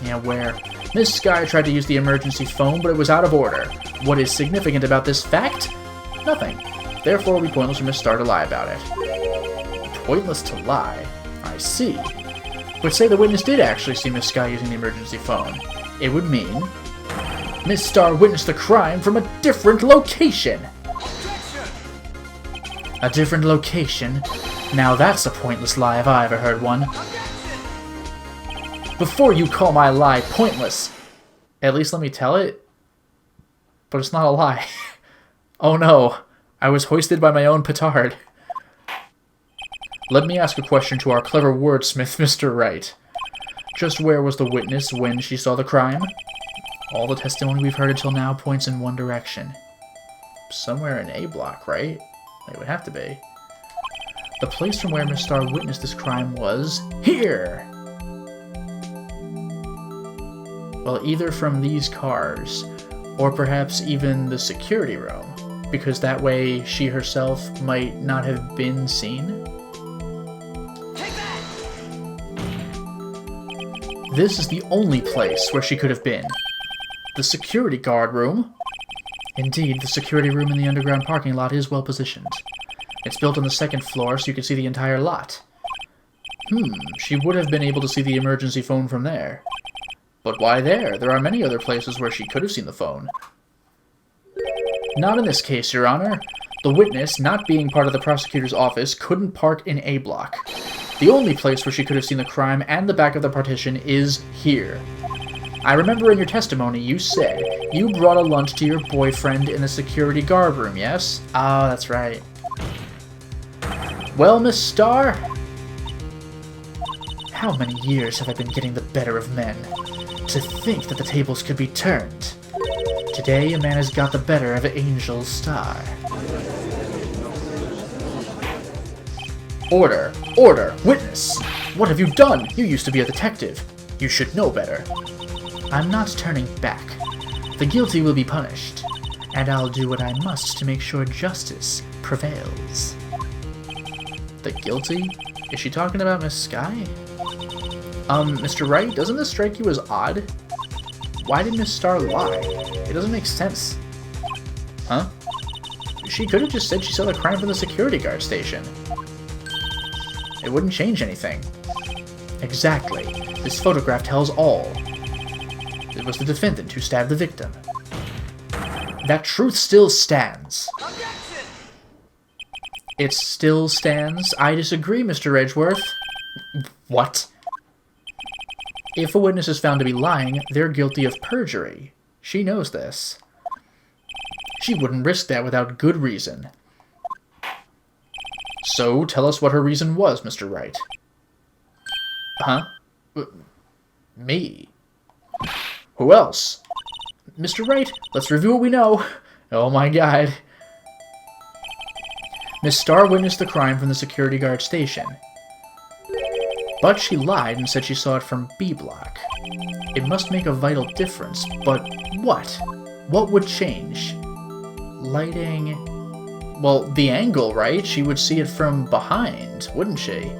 Yeah, where? Miss Skye tried to use the emergency phone, but it was out of order. What is significant about this fact? Nothing. Therefore, it would be pointless for Miss Starr to lie about it. Pointless to lie? I see. But say the witness did actually see Miss Skye using the emergency phone. It would mean Miss Starr witnessed the crime from a different location! A different location? Now that's a pointless lie if I ever heard one. Before you call my lie pointless, at least let me tell it. But it's not a lie. Oh no, I was hoisted by my own petard. Let me ask a question to our clever wordsmith, Mr. Wright. Just where was the witness when she saw the crime? All the testimony we've heard until now points in one direction. Somewhere in A block, right? It would have to be. The place from where Miss Starr witnessed this crime was here! Well, either from these cars, or perhaps even the security room, because that way she herself might not have been seen. Take that! This is the only place where she could have been. The security guard room. Indeed, the security room in the underground parking lot is well positioned. It's built on the second floor so you can see the entire lot. She would have been able to see the emergency phone from there. But why there? There are many other places where she could have seen the phone. Not in this case, Your Honor. The witness, not being part of the prosecutor's office, couldn't park in A block. The only place where she could have seen the crime and the back of the partition is here. I remember in your testimony you said you brought a lunch to your boyfriend in the security guard room, yes? Oh, that's right. Well, Miss Starr? How many years have I been getting the better of men? To think that the tables could be turned. Today, a man has got the better of Angel Star. Order! Order! Witness! What have you done? You used to be a detective. You should know better. I'm not turning back. The guilty will be punished, and I'll do what I must to make sure justice prevails. The guilty? Is she talking about Miss Sky? Mr. Wright, doesn't this strike you as odd? Why did Miss Star lie? It doesn't make sense. Huh? She could have just said she saw the crime from the security guard station. It wouldn't change anything. Exactly. This photograph tells all. It was the defendant who stabbed the victim. That truth still stands. Objection! It still stands? I disagree, Mr. Edgeworth. What? If a witness is found to be lying, they're guilty of perjury. She knows this. She wouldn't risk that without good reason. So, tell us what her reason was, Mr. Wright. Huh? Me? Who else? Mr. Wright, let's review what we know. Oh my god. Miss Star witnessed the crime from the security guard station. But she lied and said she saw it from B block. It must make a vital difference, but what? What would change? Lighting... Well, the angle, right? She would see it from behind, wouldn't she?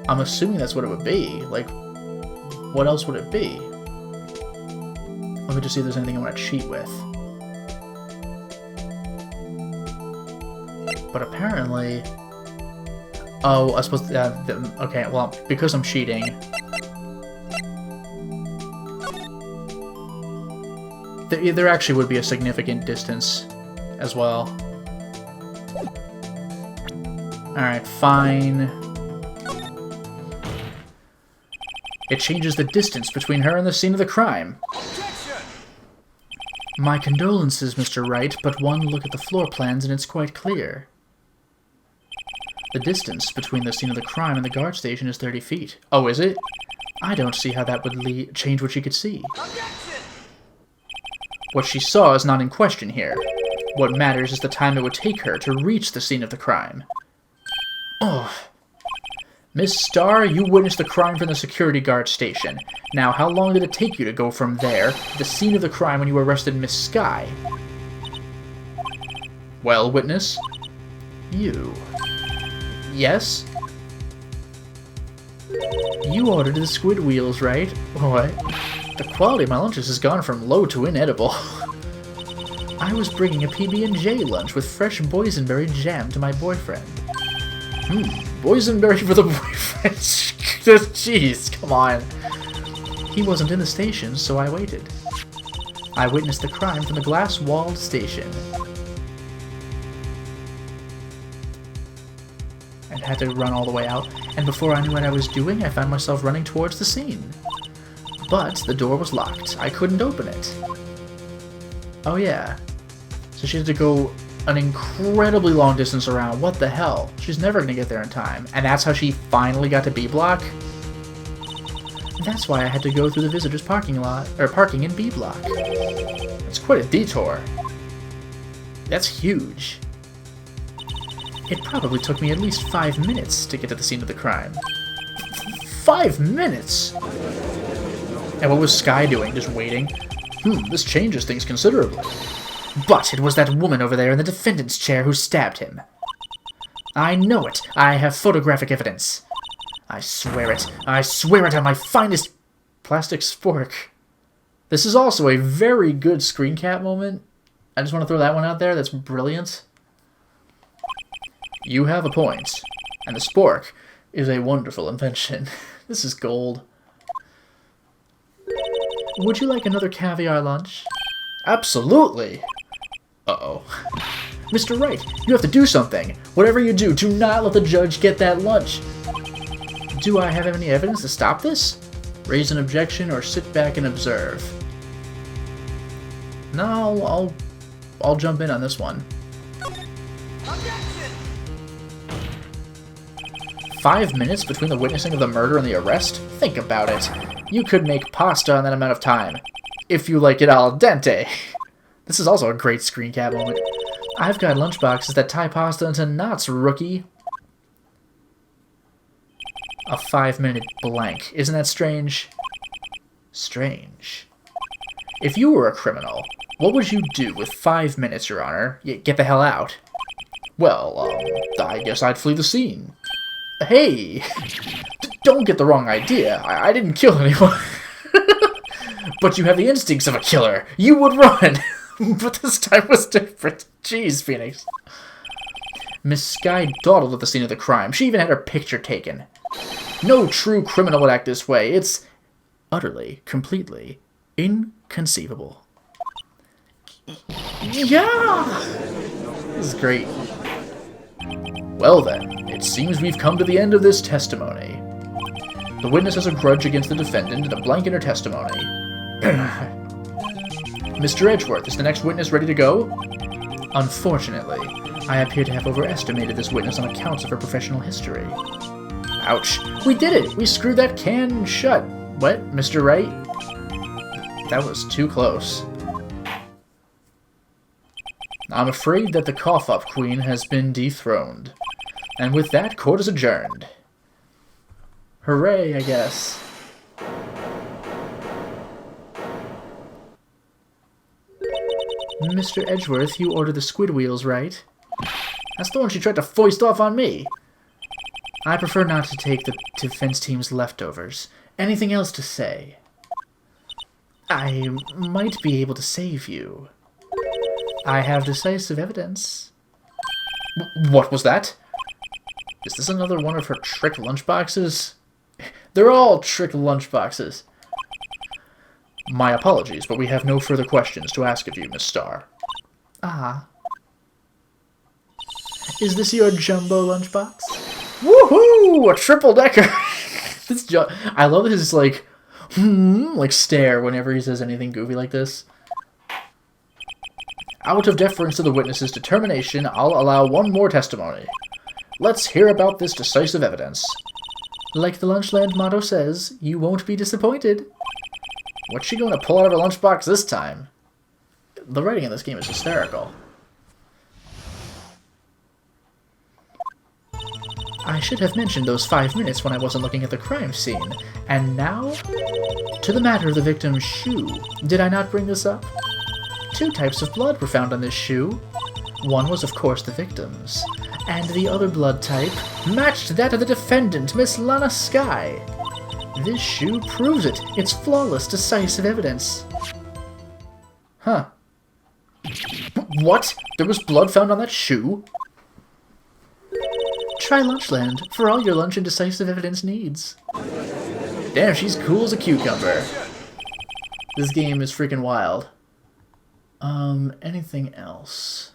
I'm assuming that's what it would be. Like, what else would it be? Let me just see if there's anything I want to cheat with. But apparently... Oh, I suppose... okay, well, because I'm cheating... There actually would be a significant distance as well. Alright, fine. It changes the distance between her and the scene of the crime. Objection! My condolences, Mr. Wright, but one look at the floor plans and it's quite clear. The distance between the scene of the crime and the guard station is 30 feet. Oh, is it? I don't see how that would change what she could see. Objection! What she saw is not in question here. What matters is the time it would take her to reach the scene of the crime. Oh. Miss Star, you witnessed the crime from the security guard station. Now, how long did it take you to go from there to the scene of the crime when you arrested Miss Sky? Well, witness? You. Yes? You ordered the squid wheels, right? What? The quality of my lunches has gone from low to inedible. I was bringing a PB&J lunch with fresh boysenberry jam to my boyfriend. Boysenberry for the boyfriend? Jeez, come on. He wasn't in the station, so I waited. I witnessed the crime from the glass-walled station. And had to run all the way out, and before I knew what I was doing, I found myself running towards the scene. But the door was locked. I couldn't open it. Oh yeah. So she had to go an incredibly long distance around. What the hell? She's never gonna get there in time. And that's how she finally got to B block? That's why I had to go through the visitor's parking lot, or parking in B block. It's quite a detour. That's huge. It probably took me at least 5 minutes to get to the scene of the crime. 5 minutes?! And what was Sky doing? Just waiting? This changes things considerably. But it was that woman over there in the defendant's chair who stabbed him. I know it. I have photographic evidence. I swear it. I swear it on my finest plastic spork. This is also a very good screen cap moment. I just want to throw that one out there. That's brilliant. You have a point. And the spork is a wonderful invention. This is gold. Would you like another caviar lunch? Absolutely! Uh-oh. Mr. Wright, you have to do something! Whatever you do, do not let the judge get that lunch! Do I have any evidence to stop this? Raise an objection or sit back and observe? No, I'll jump in on this one. Objection! 5 minutes between the witnessing of the murder and the arrest? Think about it. You could make pasta in that amount of time. If you like it al dente. This is also a great screen cap moment. I've got lunchboxes that tie pasta into knots, rookie. A 5-minute blank. Isn't that strange? Strange. If you were a criminal, what would you do with 5 minutes, Your Honor? Get the hell out. Well, I guess I'd flee the scene. Hey! Don't get the wrong idea. I didn't kill anyone. But you have the instincts of a killer. You would run. But this time was different. Jeez, Phoenix. Miss Sky dawdled at the scene of the crime. She even had her picture taken. No true criminal would act this way. It's utterly, completely inconceivable. Yeah! This is great. Well then, it seems we've come to the end of this testimony. The witness has a grudge against the defendant and a blank in her testimony. Mr. Edgeworth, is the next witness ready to go? Unfortunately, I appear to have overestimated this witness on account of her professional history. Ouch. We did it! We screwed that can shut. What, Mr. Wright? That was too close. I'm afraid that the cough-up queen has been dethroned. And with that, court is adjourned. Hooray, I guess. Mr. Edgeworth, you ordered the squid wheels, right? That's the one she tried to foist off on me. I prefer not to take the defense team's leftovers. Anything else to say? I might be able to save you. I have decisive evidence. What was that? Is this another one of her trick lunchboxes? They're all trick lunchboxes. My apologies, but we have no further questions to ask of you, Miss Starr. Ah. Is this your jumbo lunchbox? Woohoo! A triple-decker! I love his, like stare whenever he says anything goofy like this. Out of deference to the witness's determination, I'll allow one more testimony. Let's hear about this decisive evidence. Like the Lunchland motto says, you won't be disappointed. What's she going to pull out of her lunchbox this time? The writing in this game is hysterical. I should have mentioned those 5 minutes when I wasn't looking at the crime scene. And now, to the matter of the victim's shoe. Did I not bring this up? 2 types of blood were found on this shoe. One was, of course, the victim's, and the other blood type matched that of the defendant, Miss Lana Sky. This shoe proves it. It's flawless, decisive evidence. Huh. What? There was blood found on that shoe? Try Lunchland for all your lunch and decisive evidence needs. Damn, she's cool as a cucumber. This game is freaking wild. Anything else?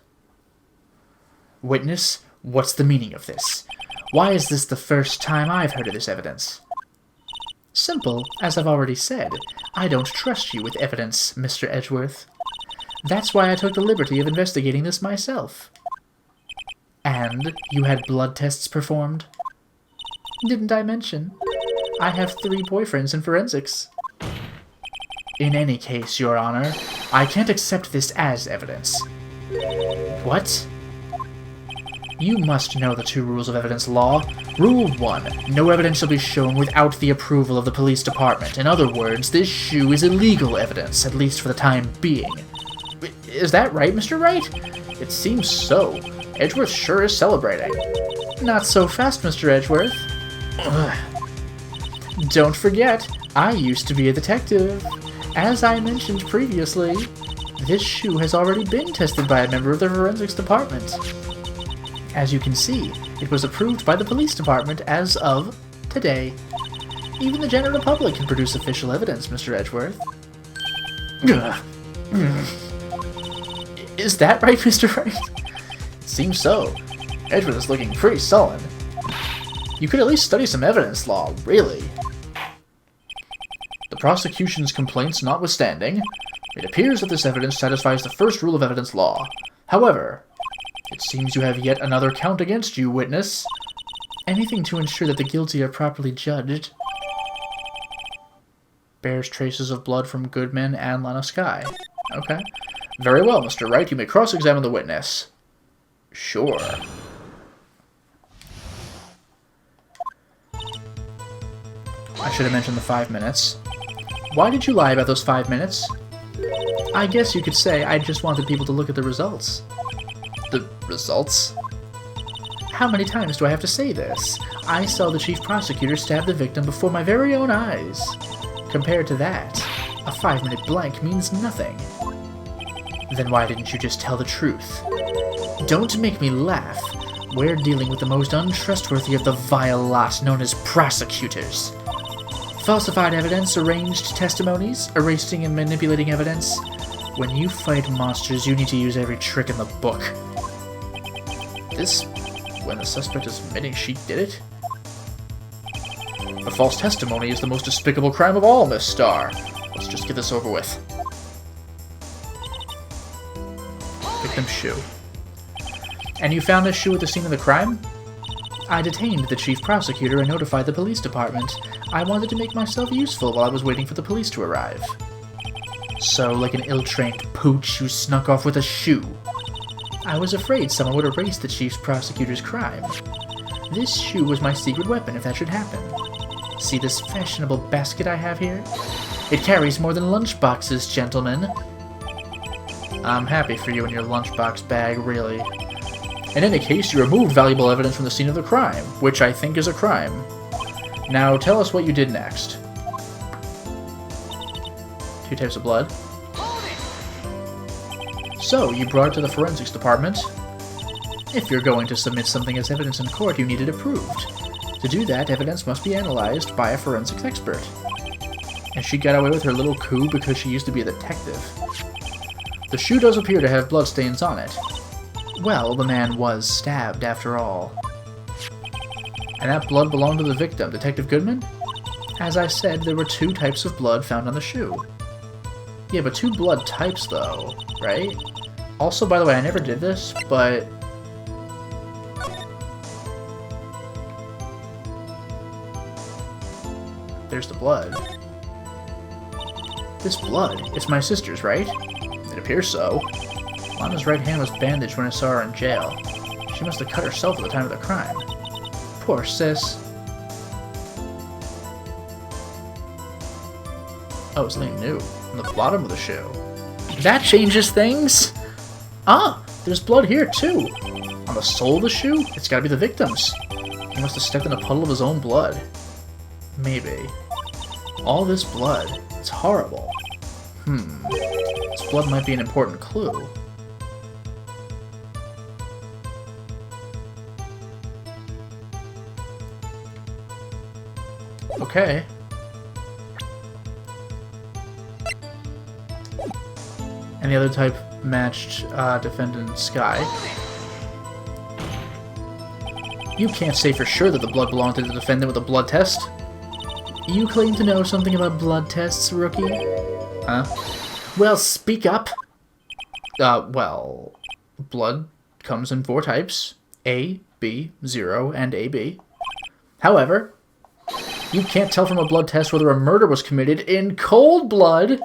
Witness, what's the meaning of this? Why is this the first time I've heard of this evidence? Simple, as I've already said. I don't trust you with evidence, Mr. Edgeworth. That's why I took the liberty of investigating this myself. And you had blood tests performed? Didn't I mention? I have 3 boyfriends in forensics. In any case, Your Honor, I can't accept this as evidence. What? You must know the 2 rules of evidence law. Rule 1. No evidence shall be shown without the approval of the police department. In other words, this shoe is illegal evidence, at least for the time being. Is that right, Mr. Wright? It seems so. Edgeworth sure is celebrating. Not so fast, Mr. Edgeworth. Ugh. Don't forget, I used to be a detective. As I mentioned previously, this shoe has already been tested by a member of the forensics department. As you can see, it was approved by the police department as of today. Even the general public can produce official evidence, Mr. Edgeworth. Is that right, Mr. Wright? It seems so. Edgeworth is looking pretty sullen. You could at least study some evidence law, really. The prosecution's complaints notwithstanding, it appears that this evidence satisfies the first rule of evidence law. However, it seems you have yet another count against you, witness. Anything to ensure that the guilty are properly judged. Bears traces of blood from Goodman and Lana Sky. Okay. Very well, Mr. Wright. You may cross-examine the witness. Sure. I should have mentioned the 5 minutes. Why did you lie about those 5 minutes? I guess you could say I just wanted people to look at the results. The results? How many times do I have to say this? I saw the chief prosecutor stab the victim before my very own eyes. Compared to that, a 5-minute blank means nothing. Then why didn't you just tell the truth? Don't make me laugh. We're dealing with the most untrustworthy of the vile lot known as prosecutors. Falsified evidence, arranged testimonies, erasing and manipulating evidence. When you fight monsters, you need to use every trick in the book. This, when the suspect is admitting she did it? A false testimony is the most despicable crime of all, Miss Starr. Let's just get this over with. Victim's shoe. And you found this shoe at the scene of the crime? I detained the chief prosecutor and notified the police department. I wanted to make myself useful while I was waiting for the police to arrive. So, like an ill-trained pooch, you snuck off with a shoe. I was afraid someone would erase the chief prosecutor's crime. This shoe was my secret weapon if that should happen. See this fashionable basket I have here? It carries more than lunchboxes, gentlemen. I'm happy for you and your lunchbox bag, really. In any case, you removed valuable evidence from the scene of the crime, which I think is a crime. Now tell us what you did next. 2 types of blood. So, you brought it to the forensics department. If you're going to submit something as evidence in court, you need it approved. To do that, evidence must be analyzed by a forensics expert. And she got away with her little coup because she used to be a detective. The shoe does appear to have bloodstains on it. Well, the man was stabbed, after all. And that blood belonged to the victim, Detective Goodman? As I said, there were 2 types of blood found on the shoe. Yeah, but 2 blood types, though, right? Also, by the way, I never did this, but... there's the blood. This blood, it's my sister's, right? It appears so. Lana's right hand was bandaged when I saw her in jail. She must have cut herself at the time of the crime. Poor sis. Oh, it's something new. On the bottom of the shoe. That changes things! Ah! There's blood here, too! On the sole of the shoe? It's gotta be the victim's. He must have stepped in a puddle of his own blood. Maybe. All this blood. It's horrible. This blood might be an important clue. Okay. And the other type matched defendant Sky. You can't say for sure that the blood belonged to the defendant with a blood test. You claim to know something about blood tests, rookie? Huh? Well, speak up! Well... blood comes in 4 types. A, B, 0, and AB. However, you can't tell from a blood test whether a murder was committed in cold blood!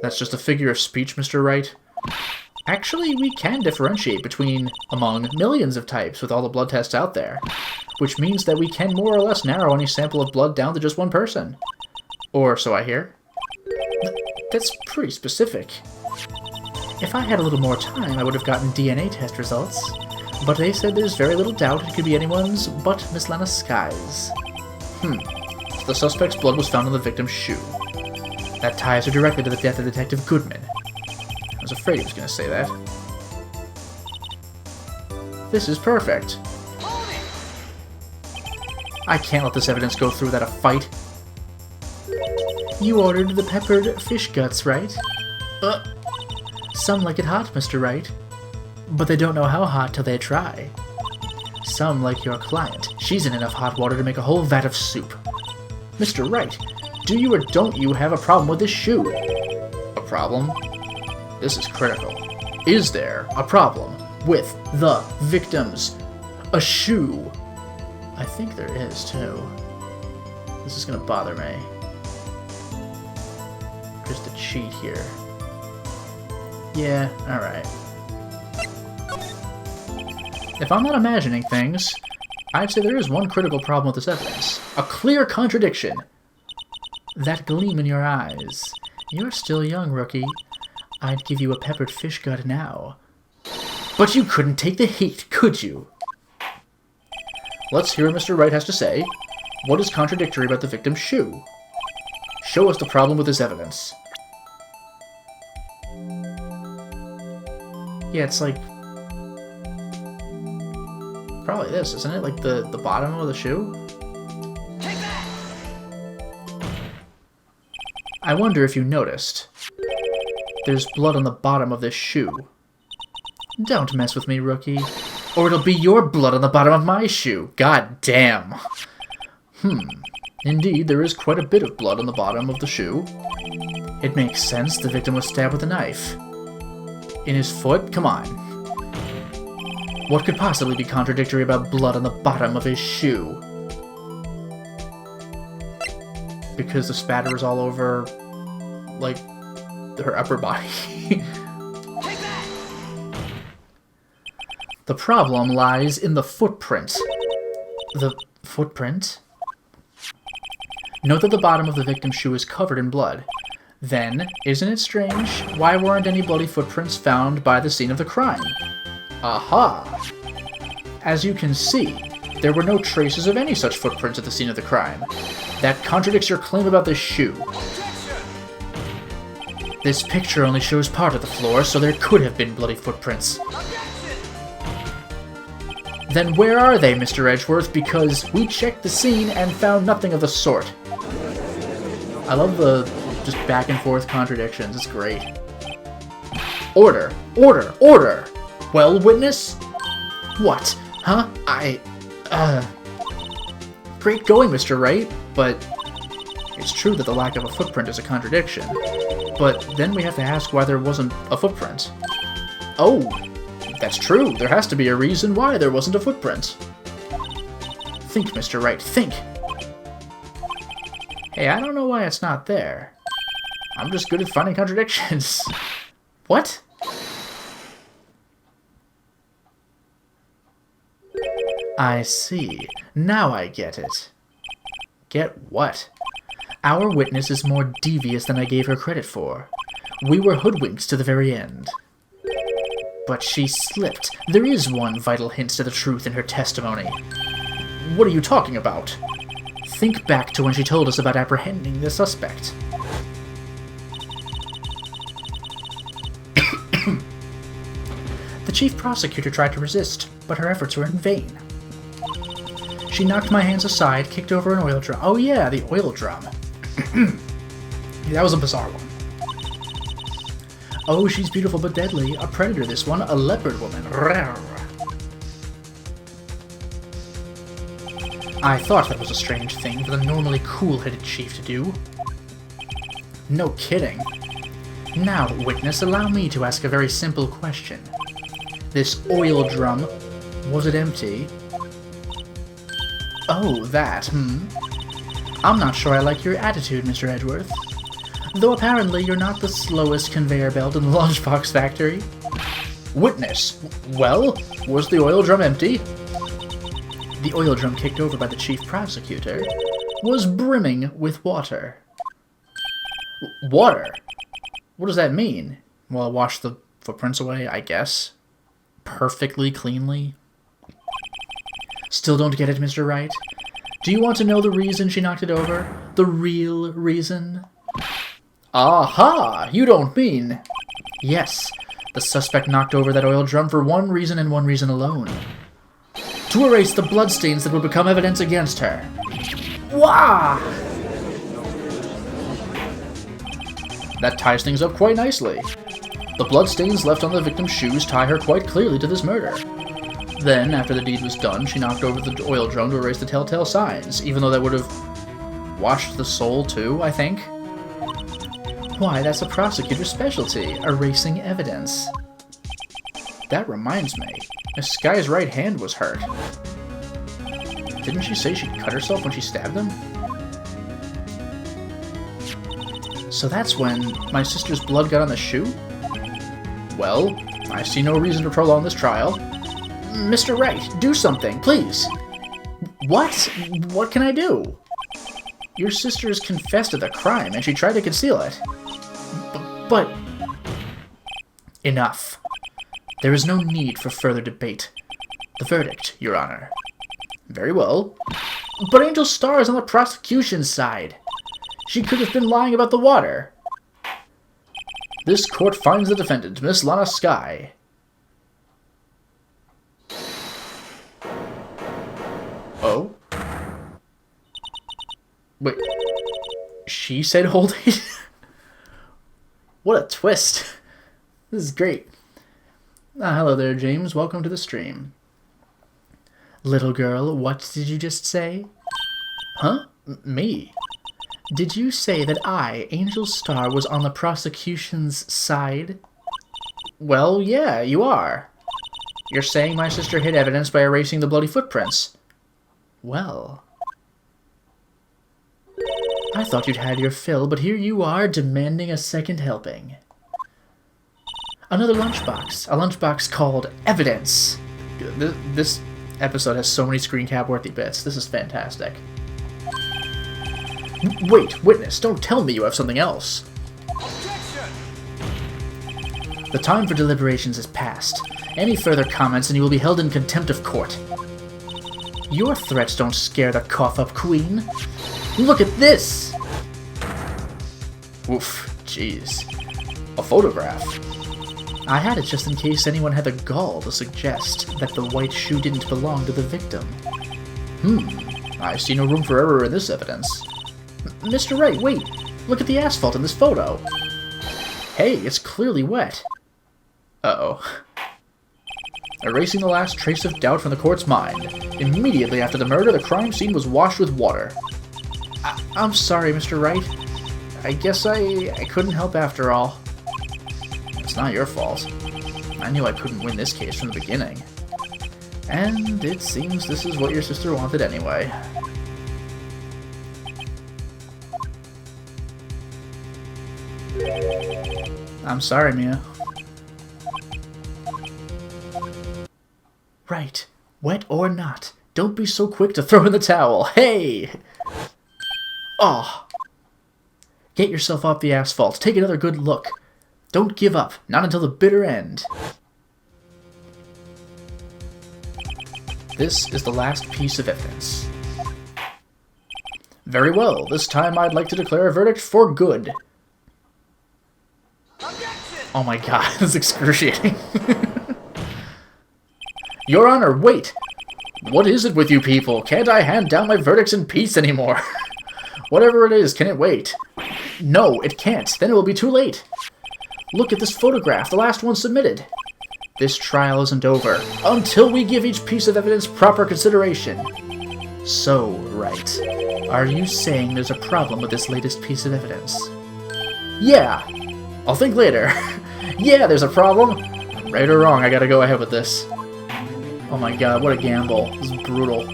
That's just a figure of speech, Mr. Wright. Actually, we can differentiate among millions of types with all the blood tests out there, which means that we can more or less narrow any sample of blood down to just one person. Or so I hear. That's pretty specific. If I had a little more time, I would have gotten DNA test results, but they said there's very little doubt it could be anyone's but Miss Lana Sky's. So the suspect's blood was found on the victim's shoe. That ties her directly to the death of Detective Goodman. I was afraid he was going to say that. This is perfect. I can't let this evidence go through without a fight. You ordered the peppered fish guts, right? Some like it hot, Mr. Wright. But they don't know how hot till they try. Some like your client. She's in enough hot water to make a whole vat of soup. Mr. Wright, do you or don't you have a problem with this shoe? A problem? This is critical. Is there a problem with the victims? A shoe? I think there is, too. This is gonna bother me. Just a cheat here. Yeah, alright. If I'm not imagining things, I'd say there is one critical problem with this evidence. A clear contradiction. That gleam in your eyes. You're still young, rookie. I'd give you a peppered fish gut now. But you couldn't take the heat, could you? Let's hear what Mr. Wright has to say. What is contradictory about the victim's shoe? Show us the problem with this evidence. Yeah, it's like... probably this, isn't it? Like the bottom of the shoe? Take that! I wonder if you noticed. There's blood on the bottom of this shoe. Don't mess with me, rookie. Or it'll be your blood on the bottom of my shoe. God damn. Indeed, there is quite a bit of blood on the bottom of the shoe. It makes sense the victim was stabbed with a knife. In his foot? Come on. What could possibly be contradictory about blood on the bottom of his shoe? Because the spatter was all over, like, her upper body. Take that! The problem lies in the footprint. The footprint? Note that the bottom of the victim's shoe is covered in blood. Then, isn't it strange? Why weren't any bloody footprints found by the scene of the crime? Aha! As you can see, there were no traces of any such footprints at the scene of the crime. That contradicts your claim about this shoe. This picture only shows part of the floor, so there could have been bloody footprints. Then where are they, Mr. Edgeworth? Because we checked the scene and found nothing of the sort. I love the just back and forth contradictions. It's great. Order! Order! Order! Well, witness? What? Huh? Great going, Mr. Wright, but it's true that the lack of a footprint is a contradiction. But then we have to ask why there wasn't a footprint. Oh, that's true. There has to be a reason why there wasn't a footprint. Think, Mr. Wright, think. Hey, I don't know why it's not there. I'm just good at finding contradictions. What? I see. Now I get it. Get what? Our witness is more devious than I gave her credit for. We were hoodwinked to the very end. But she slipped. There is one vital hint to the truth in her testimony. What are you talking about? Think back to when she told us about apprehending the suspect. The chief prosecutor tried to resist, but her efforts were in vain. She knocked my hands aside, kicked over an oil drum. Oh yeah, the oil drum. That was a bizarre one. Oh, she's beautiful but deadly. A predator, this one. A leopard woman. Rawr. I thought that was a strange thing for the normally cool-headed chief to do. No kidding. Now, witness, allow me to ask a very simple question. This oil drum, was it empty? Oh, that, I'm not sure I like your attitude, Mr. Edgeworth. Though apparently you're not the slowest conveyor belt in the lunchbox factory. Witness, well, was the oil drum empty? The oil drum kicked over by the chief prosecutor was brimming with water. Water? What does that mean? Well, wash the footprints away, I guess. Perfectly cleanly. Still don't get it, Mr. Wright? Do you want to know the reason she knocked it over? The real reason? Aha! You don't mean... Yes, the suspect knocked over that oil drum for one reason and one reason alone. To erase the bloodstains that would become evidence against her. Wah! That ties things up quite nicely. The bloodstains left on the victim's shoes tie her quite clearly to this murder. Then, after the deed was done, she knocked over the oil drum to erase the telltale signs, even though that would have washed the soul too, I think. Why, that's a prosecutor's specialty, erasing evidence. That reminds me, Miss Sky's right hand was hurt. Didn't she say she cut herself when she stabbed him? So that's when my sister's blood got on the shoe? Well, I see no reason to prolong this trial. Mr. Wright, do something, please. What? What can I do? Your sister has confessed to the crime, and she tried to conceal it. But... Enough. There is no need for further debate. The verdict, Your Honor. Very well. But Angel Star is on the prosecution's side. She could have been lying about the water. This court finds the defendant, Miss Lana Skye. Oh? Wait. She said hold it? What a twist. This is great. Hello there, James. Welcome to the stream. Little girl, what did you just say? Huh? Me? Did you say that I, Angel Star, was on the prosecution's side? Well, yeah, you are. You're saying my sister hid evidence by erasing the bloody footprints. Well... I thought you'd had your fill, but here you are, demanding a second helping. Another lunchbox. A lunchbox called Evidence. This episode has so many screen cap worthy bits. This is fantastic. Wait, witness, don't tell me you have something else. Objection! The time for deliberations is past. Any further comments and you will be held in contempt of court. Your threats don't scare the cough-up queen. Look at this! Oof, jeez. A photograph. I had it just in case anyone had the gall to suggest that the white shoe didn't belong to the victim. I see no room for error in this evidence. Mr. Wright, wait! Look at the asphalt in this photo! Hey, it's clearly wet. Uh-oh. Erasing the last trace of doubt from the court's mind. Immediately after the murder, the crime scene was washed with water. I'm sorry, Mr. Wright. I guess I couldn't help after all. It's not your fault. I knew I couldn't win this case from the beginning. And it seems this is what your sister wanted anyway. I'm sorry, Mia. Right. Wet or not, don't be so quick to throw in the towel. Hey! Oh. Get yourself off the asphalt. Take another good look. Don't give up. Not until the bitter end. This is the last piece of evidence. Very well. This time I'd like to declare a verdict for good. Objection! Oh my god, this is excruciating. Your Honor, wait! What is it with you people? Can't I hand down my verdicts in peace anymore? Whatever it is, can it wait? No, it can't. Then it will be too late. Look at this photograph, the last one submitted. This trial isn't over until we give each piece of evidence proper consideration. So, Wright, are you saying there's a problem with this latest piece of evidence? Yeah. I'll think later. Yeah, there's a problem. Right or wrong, I gotta go ahead with this. Oh my god, what a gamble. This is brutal.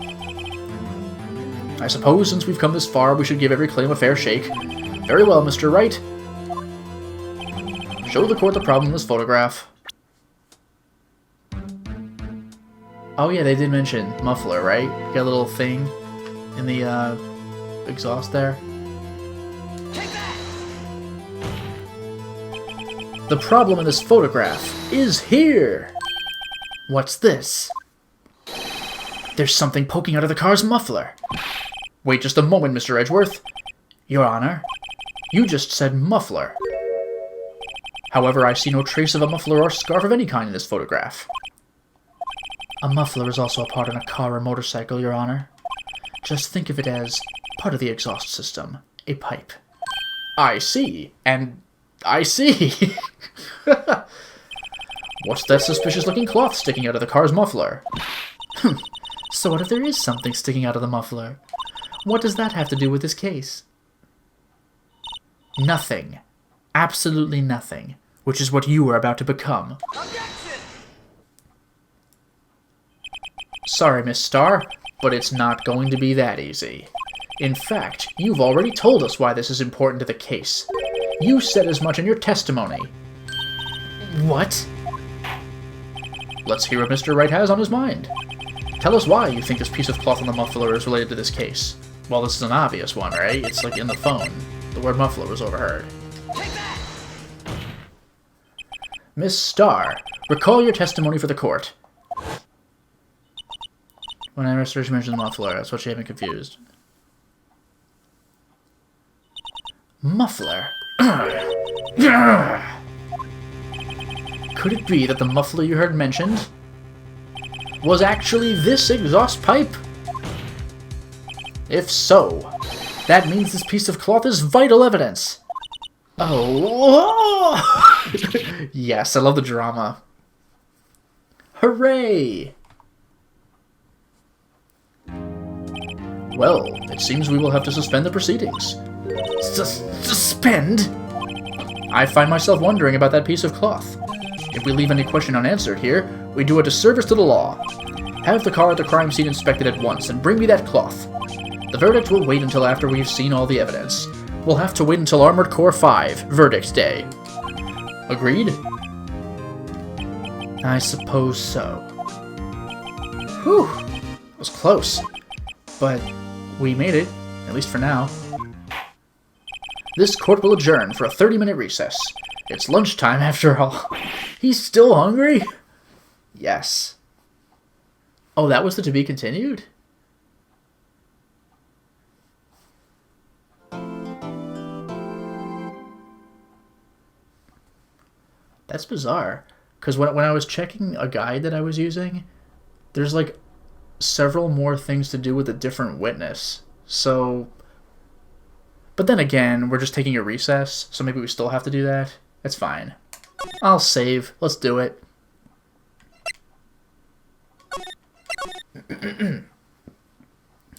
I suppose since we've come this far, we should give every claim a fair shake. Very well, Mr. Wright. Show the court the problem in this photograph. Oh yeah, they did mention muffler, right? Got a little thing in the exhaust there. Take that! The problem in this photograph is here! What's this? There's something poking out of the car's muffler. Wait just a moment, Mr. Edgeworth. Your Honor, you just said muffler. However, I see no trace of a muffler or scarf of any kind in this photograph. A muffler is also a part in a car or motorcycle, Your Honor. Just think of it as part of the exhaust system, a pipe. I see, and I see. What's that suspicious-looking cloth sticking out of the car's muffler? So what if there is something sticking out of the muffler? What does that have to do with this case? Nothing. Absolutely nothing. Which is what you are about to become. Objection! Sorry, Miss Starr, but it's not going to be that easy. In fact, you've already told us why this is important to the case. You said as much in your testimony. What? Let's hear what Mr. Wright has on his mind. Tell us why you think this piece of cloth on the muffler is related to this case. Well, this is an obvious one, right? It's like in the phone. The word muffler was overheard. Miss Starr, recall your testimony for the court. When I first mentioned muffler, that's what she had me confused. Muffler. Could it be that the muffler you heard mentioned was actually this exhaust pipe? If so, that means this piece of cloth is vital evidence. Oh! Yes, I love the drama. Hooray! Well, it seems we will have to suspend the proceedings. Suspend? I find myself wondering about that piece of cloth. If we leave any question unanswered here, we do a disservice to the law. Have the car at the crime scene inspected at once, and bring me that cloth. The verdict will wait until after we've seen all the evidence. We'll have to wait until Armored Core 5, Verdict Day. Agreed? I suppose so. Whew, that was close. But we made it, at least for now. This court will adjourn for a 30-minute recess. It's lunchtime after all. He's still hungry? Yes. Oh, that was the to be continued? That's bizarre. Because when I was checking a guide that I was using, there's like several more things to do with a different witness. So... But then again, we're just taking a recess, so maybe we still have to do that. It's fine. I'll save. Let's do it. I'm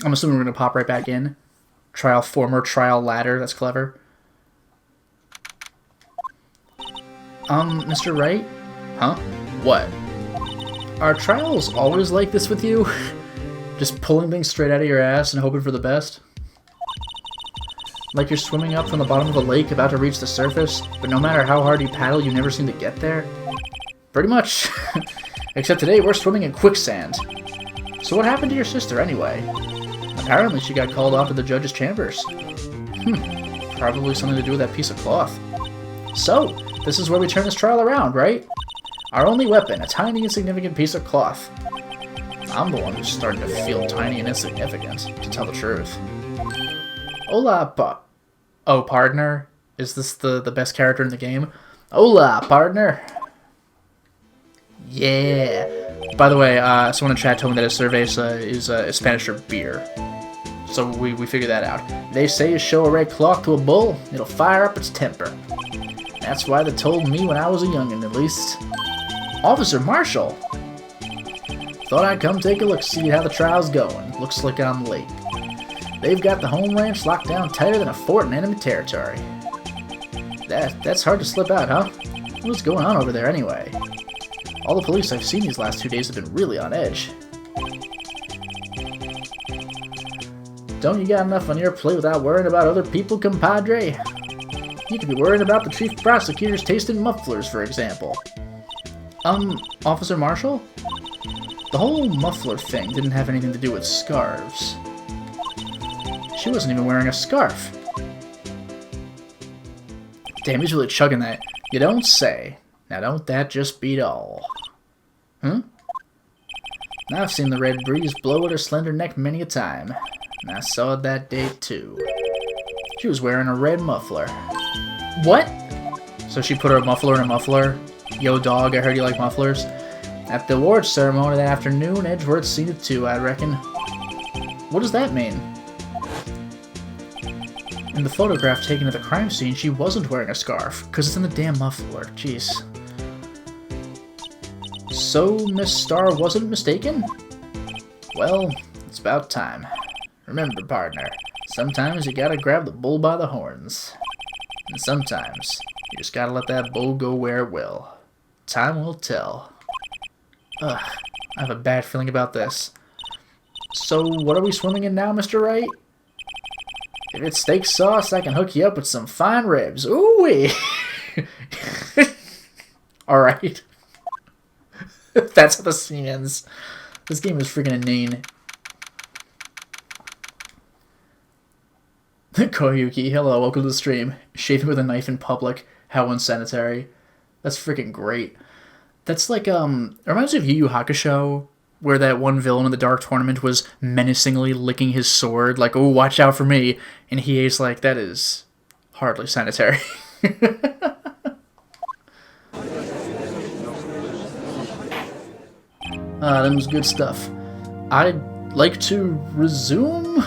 assuming we're going to pop right back in. Trial former, trial latter. That's clever. Mr. Wright? Huh? What? Are trials always like this with you? Just pulling things straight out of your ass and hoping for the best? Like you're swimming up from the bottom of a lake about to reach the surface, but no matter how hard you paddle, you never seem to get there? Pretty much. Except today we're swimming in quicksand. So what happened to your sister anyway? Apparently she got called off to the judge's chambers. Probably something to do with that piece of cloth. So, this is where we turn this trial around, right? Our only weapon, a tiny insignificant piece of cloth. I'm the one who's starting to feel tiny and insignificant, to tell the truth. Hola, oh, partner? Is this the best character in the game? Hola, partner! Yeah! By the way, someone in chat told me that a cerveza is Spanish for beer. So we figured that out. They say you show a red cloth to a bull, it'll fire up its temper. That's why they told me when I was a youngin', at least. Officer Marshall! Thought I'd come take a look, see how the trial's going. Looks like I'm late. They've got the home ranch locked down tighter than a fort in enemy territory. That's hard to slip out, huh? What's going on over there anyway? All the police I've seen these last 2 days have been really on edge. Don't you got enough on your plate without worrying about other people, compadre? You could be worrying about the chief prosecutor's taste in mufflers, for example. Officer Marshall? The whole muffler thing didn't have anything to do with scarves. She wasn't even wearing a scarf. Damn, he's really chugging that. You don't say. Now don't that just beat all? I've seen the red breeze blow at her slender neck many a time. And I saw it that day too. She was wearing a red muffler. What? So she put her muffler in a muffler? Yo dog, I heard you like mufflers. At the awards ceremony that afternoon, Edgeworth's seen it too, I reckon. What does that mean? In the photograph taken at the crime scene, she wasn't wearing a scarf, because it's in the damn muffler. Jeez. So, Miss Starr wasn't mistaken? Well, it's about time. Remember, partner, sometimes you gotta grab the bull by the horns. And sometimes, you just gotta let that bull go where it will. Time will tell. Ugh, I have a bad feeling about this. So, what are we swimming in now, Mr. Wright? If it's steak sauce, I can hook you up with some fine ribs. Ooh-wee! Alright. That's how the scene ends. This game is freaking inane. Koyuki, hello, welcome to the stream. Shaving with a knife in public. How unsanitary. That's freaking great. That's like, it reminds me of Yu Yu Hakusho, where that one villain in the Dark Tournament was menacingly licking his sword, like, oh, watch out for me. And Hiei's like, that is hardly sanitary. That was good stuff. I'd like to resume?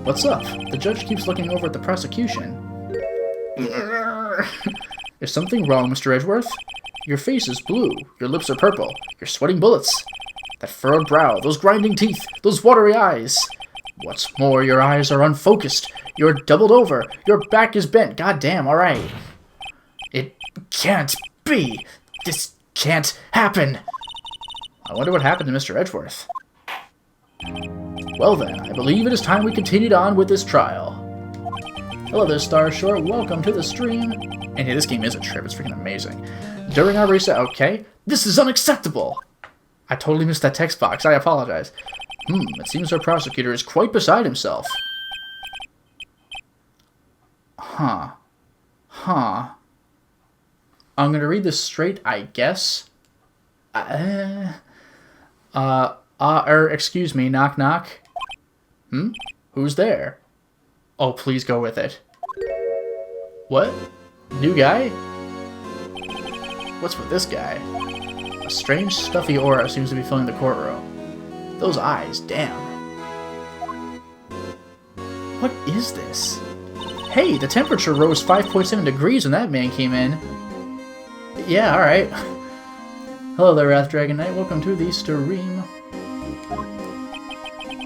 What's up? The judge keeps looking over at the prosecution. Is something wrong, Mr. Edgeworth? Your face is blue, your lips are purple, you're sweating bullets. That furrowed brow, those grinding teeth, those watery eyes. What's more, your eyes are unfocused, you're doubled over, your back is bent. Goddamn, alright. It can't be. This can't happen. I wonder what happened to Mr. Edgeworth. Well then, I believe it is time we continued on with this trial. Hello there, Star Short. Welcome to the stream. And hey, this game is a trip. It's freaking amazing. During our reset, okay. This is unacceptable. I totally missed that text box. I apologize. It seems our prosecutor is quite beside himself. Huh. I'm gonna read this straight, I guess. Excuse me, knock knock. Who's there? Oh, please go with it. What? New guy? What's with this guy? A strange, stuffy aura seems to be filling the courtroom. Those eyes, damn. What is this? Hey, the temperature rose 5.7 degrees when that man came in. Yeah, alright. Hello there, Wrath Dragon Knight. Welcome to the stream.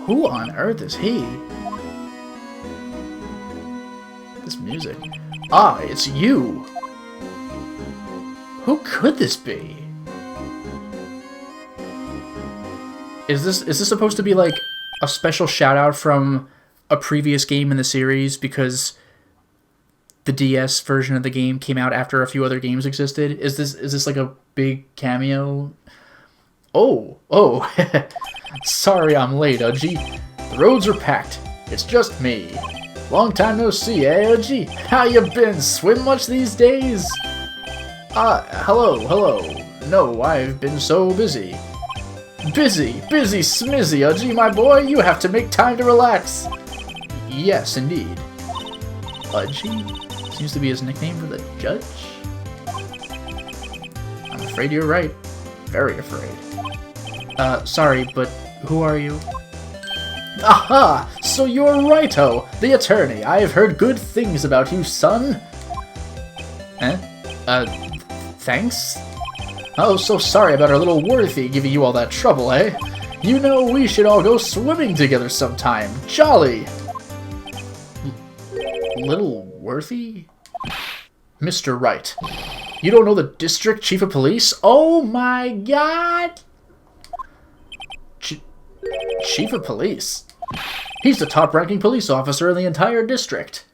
Who on earth is he? This music. Ah, it's you! Who could this be? Is this supposed to be like a special shout out from a previous game in the series because the DS version of the game came out after a few other games existed? Is this like a big cameo? Oh. Sorry I'm late, Udgy. The roads are packed. It's just me. Long time no see, eh, Udgy? How you been? Swim much these days? Hello. No, I've been so busy. Busy smizzy, Udgy, my boy. You have to make time to relax. Yes, indeed. Udgy? Seems to be his nickname for the judge? I'm afraid you're right. Very afraid. Sorry, but who are you? Aha! So you're Wright-o, the attorney. I have heard good things about you, son. Thanks? Oh, so sorry about our little Worthy giving you all that trouble, eh? You know, we should all go swimming together sometime. Jolly! Little Worthy? Mr. Wright. You don't know the district chief of police? Oh my god! Chief of police? He's the top-ranking police officer in the entire district.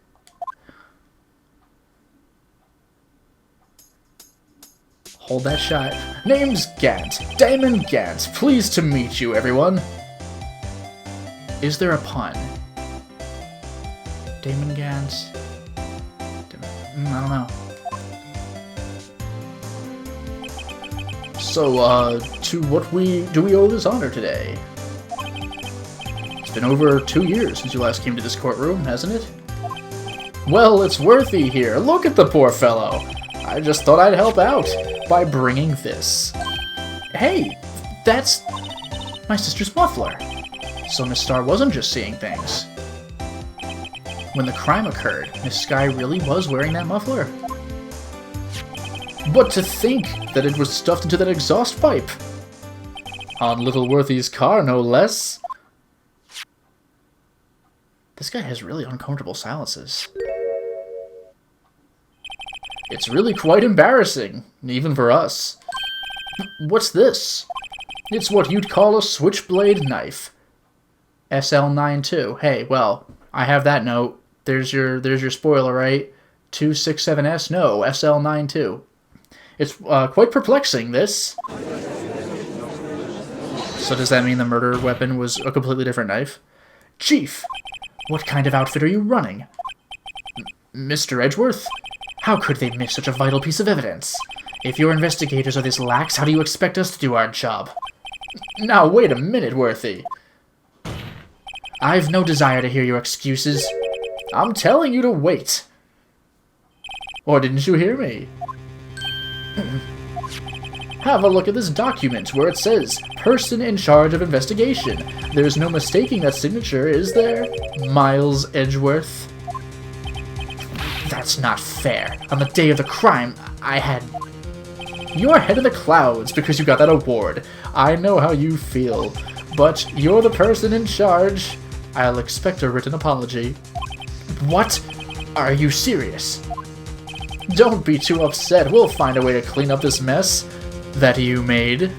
Hold that shot. Name's Gant. Damon Gant. Pleased to meet you, everyone. Is there a pun? Damon Gant? I don't know. So, to what do we owe this honor today? It's been over 2 years since you last came to this courtroom, hasn't it? Well, it's Worthy here. Look at the poor fellow. I just thought I'd help out by bringing this. Hey, that's my sister's muffler. So Miss Star wasn't just seeing things. When the crime occurred, Miss Sky really was wearing that muffler. But to think that it was stuffed into that exhaust pipe. On Little Worthy's car, no less. This guy has really uncomfortable silences. It's really quite embarrassing, even for us. What's this? It's what you'd call a switchblade knife. SL92. Hey, well, I have that note. There's your spoiler, right? 267S? No, SL92. It's quite perplexing, this. So does that mean the murder weapon was a completely different knife? Chief, What kind of outfit are you running? Mr. Edgeworth? How could they miss such a vital piece of evidence? If your investigators are this lax, how do you expect us to do our job? Now, wait a minute, Worthy. I've no desire to hear your excuses. I'm telling you to wait. Or didn't you hear me? Have a look at this document where it says, person in charge of investigation. There's no mistaking that signature, is there? Miles Edgeworth. That's not fair. On the day of the crime, I had... You're head of the clouds because you got that award. I know how you feel. But you're the person in charge. I'll expect a written apology. What? Are you serious? Don't be too upset. We'll find a way to clean up this mess that you made.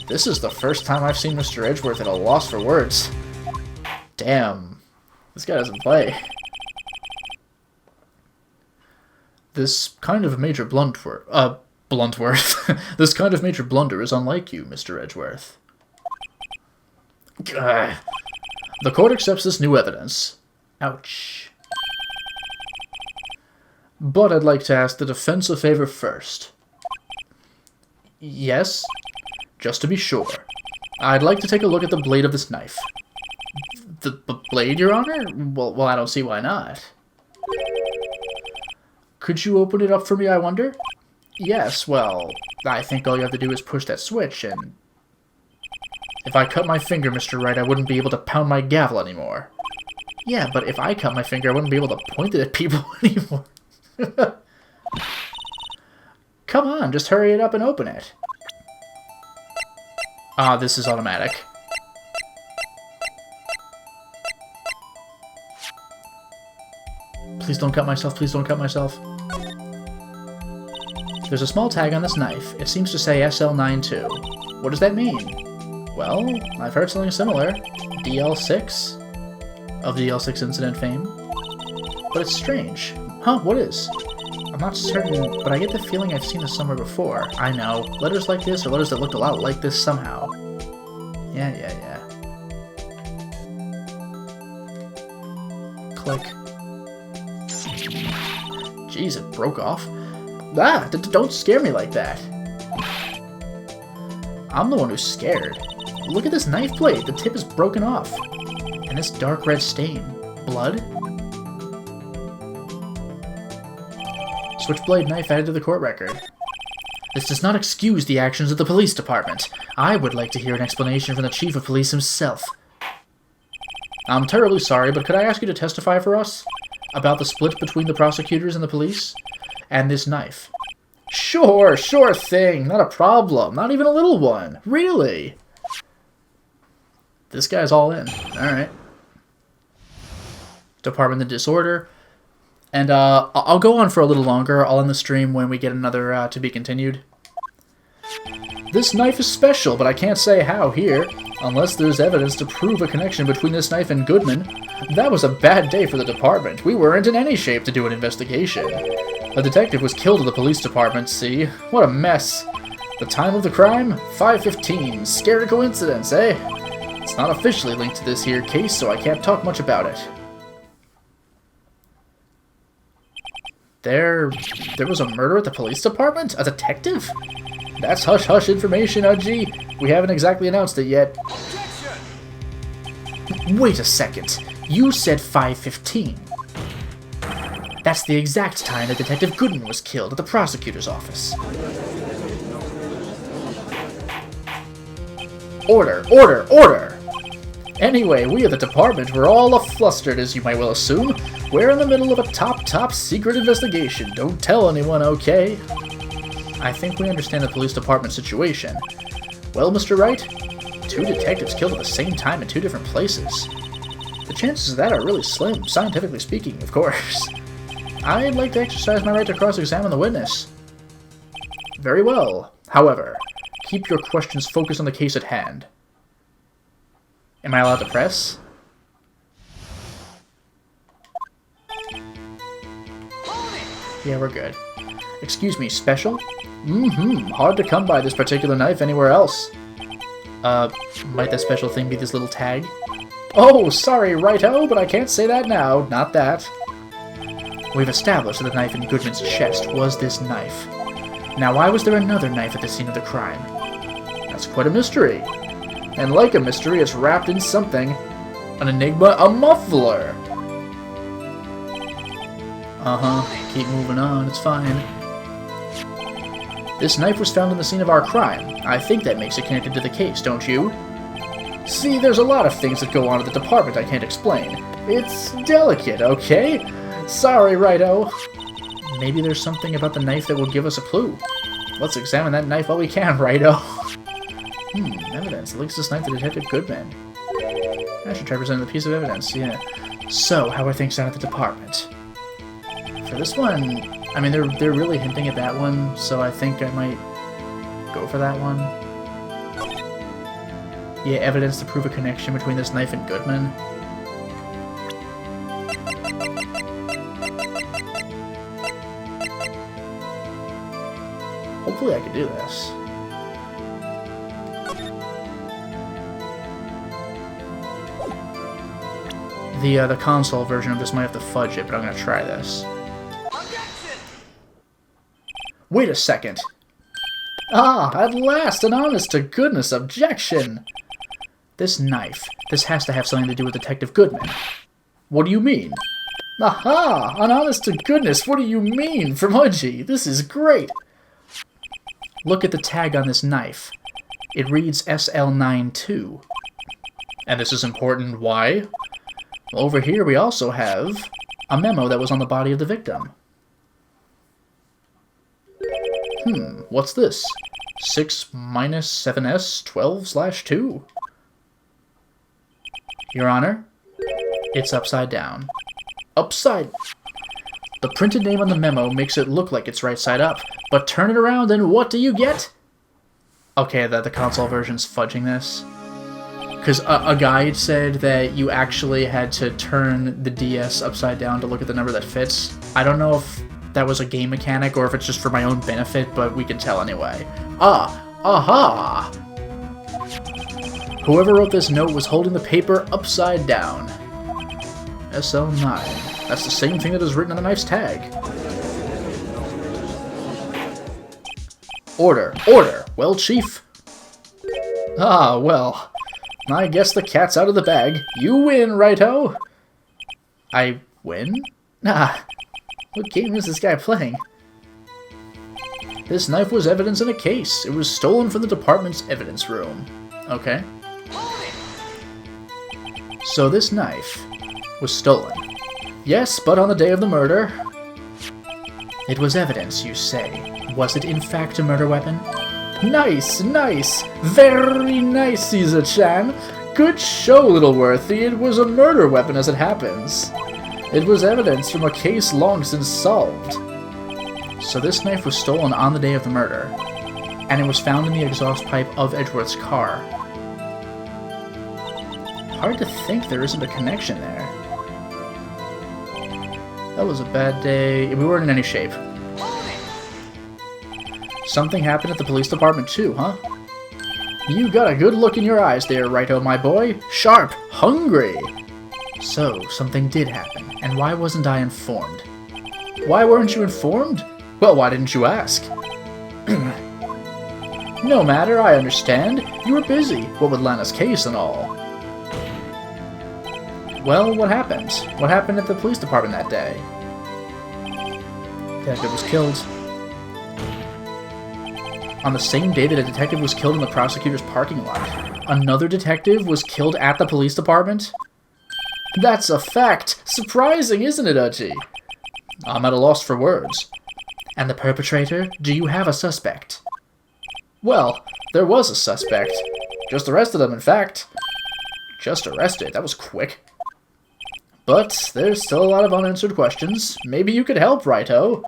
This is the first time I've seen Mr. Edgeworth at a loss for words. Damn. This guy doesn't play. This kind of major Bluntworth. This kind of major blunder is unlike you, Mr. Edgeworth. The court accepts this new evidence. Ouch. But I'd like to ask the defense a favor first. Yes? Just to be sure. I'd like to take a look at the blade of this knife. The blade, Your Honor? Well, I don't see why not. Could you open it up for me, I wonder? Yes, well, I think all you have to do is push that switch, and... If I cut my finger, Mr. Wright, I wouldn't be able to pound my gavel anymore. Yeah, but if I cut my finger, I wouldn't be able to point it at people anymore. Come on, just hurry it up and open it. Ah, this is automatic. Please don't cut myself, please don't cut myself. There's a small tag on this knife. It seems to say SL92. What does that mean? Well, I've heard something similar. DL6? Of the DL6 incident fame. But it's strange. Huh, what is? I'm not certain, but I get the feeling I've seen this somewhere before. I know. Letters like this, or letters that looked a lot like this somehow. Yeah. Click. Jeez, it broke off. Ah, don't scare me like that. I'm the one who's scared. Look at this knife blade. The tip is broken off. And this dark red stain. Blood? Switchblade knife added to the court record. This does not excuse the actions of the police department. I would like to hear an explanation from the chief of police himself. I'm terribly sorry, but could I ask you to testify for us? About the split between the prosecutors and the police? And this knife. Sure thing. Not a problem. Not even a little one. Really? This guy's all in. Alright. Department of Disorder. And I'll go on for a little longer. I'll end the stream when we get another to be continued. This knife is special, but I can't say how here. Unless there's evidence to prove a connection between this knife and Goodman. That was a bad day for the department. We weren't in any shape to do an investigation. A detective was killed at the police department, see? What a mess. The time of the crime? 5:15. Scary coincidence, eh? It's not officially linked to this here case, so I can't talk much about it. There was a murder at the police department? A detective? That's hush-hush information, Udgy. We haven't exactly announced it yet. Wait a second. You said 5:15. That's the exact time that Detective Goodman was killed at the prosecutor's office. Order! Anyway, we at the department were all a-flustered, as you might well assume. We're in the middle of a top secret investigation. Don't tell anyone, okay? I think we understand the police department situation. Well, Mr. Wright, 2 detectives killed at the same time in 2 different places. The chances of that are really slim, scientifically speaking, of course. I'd like to exercise my right to cross-examine the witness. Very well. However, keep your questions focused on the case at hand. Am I allowed to press? Yeah, we're good. Excuse me, special? Hard to come by this particular knife anywhere else. Might that special thing be this little tag? Oh, sorry, righto, but I can't say that now. Not that. We've established that the knife in Goodman's chest was this knife. Now, why was there another knife at the scene of the crime? That's quite a mystery. And like a mystery, it's wrapped in something. An enigma, a muffler! Keep moving on, it's fine. This knife was found on the scene of our crime. I think that makes it connected to the case, don't you? See, there's a lot of things that go on at the department I can't explain. It's delicate, okay? Sorry, righto. Maybe there's something about the knife that will give us a clue. Let's examine that knife while we can, righto. Evidence. It links this knife to Detective Goodman. I should try presenting the piece of evidence, yeah. So, how are things down at the department? For this one, I mean, they're really hinting at that one, so I think I might go for that one. Yeah, evidence to prove a connection between this knife and Goodman. Hopefully I can do this. The console version of this might have to fudge it, but I'm gonna try this. Wait a second! Ah, at last, an honest-to-goodness objection! This knife, this has to have something to do with Detective Goodman. What do you mean? Aha! An honest-to-goodness, what do you mean, Framudgy? This is great! Look at the tag on this knife. It reads SL92. And this is important, why? Over here we also have a memo that was on the body of the victim. What's this? 6-7S12/2? Your Honor, it's upside down. Upside... The printed name on the memo makes it look like it's right side up, but turn it around and what do you get? Okay, the console version's fudging this. Because a guide said that you actually had to turn the DS upside down to look at the number that fits. I don't know if that was a game mechanic or if it's just for my own benefit, but we can tell anyway. Aha! Whoever wrote this note was holding the paper upside down. SL9. That's the same thing that is written on the knife's tag. Order! Order! Well, Chief? Ah, well... I guess the cat's out of the bag. You win, righto! I win? Nah. What game is this guy playing? This knife was evidence in a case. It was stolen from the department's evidence room. Okay. So this knife was stolen. Yes, but on the day of the murder. It was evidence, you say. Was it in fact a murder weapon? Nice, nice! Very nice, Caesar-chan! Good show, Littleworthy. It was a murder weapon as it happens. It was evidence from a case long since solved. So this knife was stolen on the day of the murder, and it was found in the exhaust pipe of Edgeworth's car. Hard to think there isn't a connection there. That was a bad day. We weren't in any shape. Something happened at the police department too, huh? You got a good look in your eyes there, righto, my boy. Sharp, hungry. So, something did happen, and why wasn't I informed? Why weren't you informed? Well, why didn't you ask? No matter, I understand. You were busy, what with Lana's case and all. Well, what happened? What happened at the police department that day? Detective was killed. On the same day that a detective was killed in the prosecutor's parking lot, another detective was killed at the police department? That's a fact! Surprising, isn't it, Uchi? I'm at a loss for words. And the perpetrator? Do you have a suspect? Well, there was a suspect. Just arrested him, in fact. Just arrested? That was quick. But there's still a lot of unanswered questions. Maybe you could help, righto?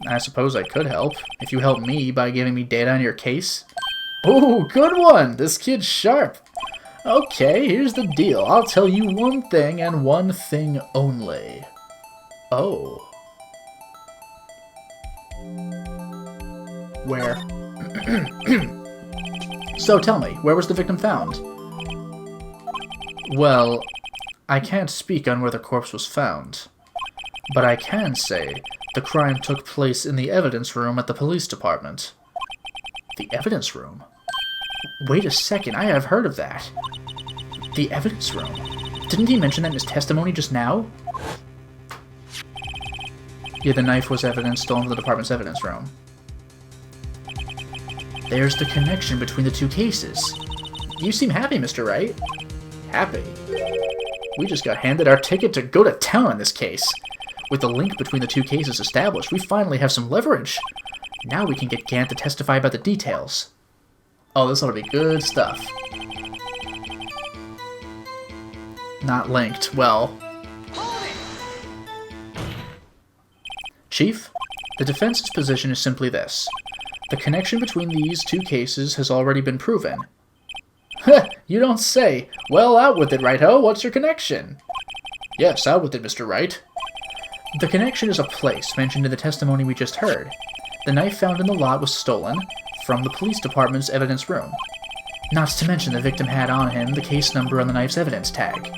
I suppose I could help, if you help me by giving me data on your case. Ooh, good one! This kid's sharp. Okay, here's the deal. I'll tell you one thing and one thing only. Oh. Where? So tell me, where was the victim found? Well, I can't speak on where the corpse was found, but I can say the crime took place in the evidence room at the police department. The evidence room? Wait a second, I have heard of that. The evidence room? Didn't he mention that in his testimony just now? Yeah, the knife was evidence stolen from the department's evidence room. There's the connection between the two cases. You seem happy, Mr. Wright. Happy? We just got handed our ticket to go to town on this case. With the link between the two cases established, we finally have some leverage. Now we can get Gant to testify about the details. Oh, this ought to be good stuff. Not linked. Well. Chief, the defense's position is simply this. The connection between these two cases has already been proven. Heh, you don't say. Well, out with it, Wright-ho. What's your connection? Yes, out with it, Mr. Wright. The connection is a place mentioned in the testimony we just heard. The knife found in the lot was stolen from the police department's evidence room. Not to mention the victim had on him the case number on the knife's evidence tag.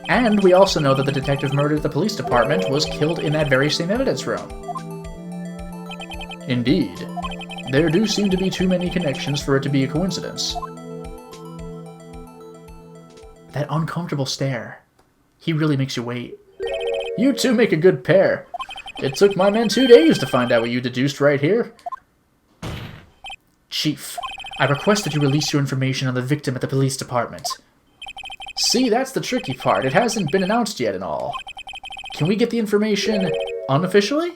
And we also know that the detective murdered at the police department was killed in that very same evidence room. Indeed. There do seem to be too many connections for it to be a coincidence. That uncomfortable stare. He really makes you wait. You two make a good pair. It took my men 2 days to find out what you deduced right here. Chief, I request that you release your information on the victim at the police department. See, that's the tricky part. It hasn't been announced yet and all. Can we get the information unofficially?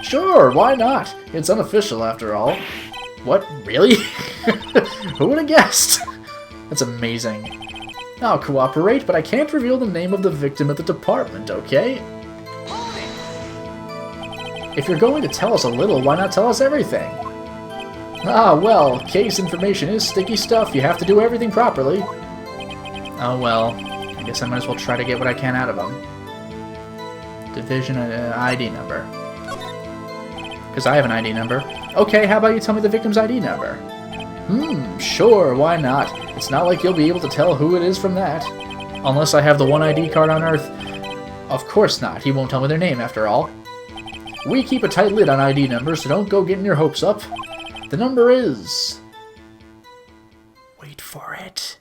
Sure, why not? It's unofficial after all. What, really? Who would have guessed? That's amazing. I'll cooperate, but I can't reveal the name of the victim at the department, okay? If you're going to tell us a little, why not tell us everything? Ah, well, case information is sticky stuff. You have to do everything properly. Oh, well. I guess I might as well try to get what I can out of them. Division ID number. Because I have an ID number. Okay, how about you tell me the victim's ID number? Sure, why not? It's not like you'll be able to tell who it is from that. Unless I have the one ID card on Earth. Of course not. He won't tell me their name, after all. We keep a tight lid on ID numbers, so don't go getting your hopes up. The number is... Wait for it.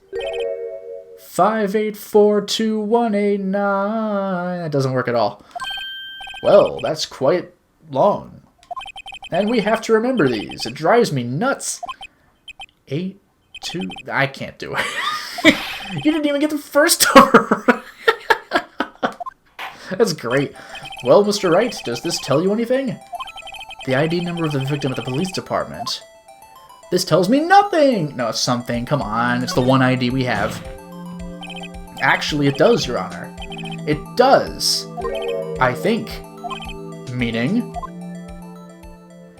5842189. That doesn't work at all. Well, that's quite long. And we have to remember these. It drives me nuts. 82... I can't do it. You didn't even get the first number right. That's great. Well, Mr. Wright, does this tell you anything? The ID number of the victim at the police department. This tells me nothing! No, it's something. Come on. It's the one ID we have. Actually, it does, Your Honor. It does. I think. Meaning?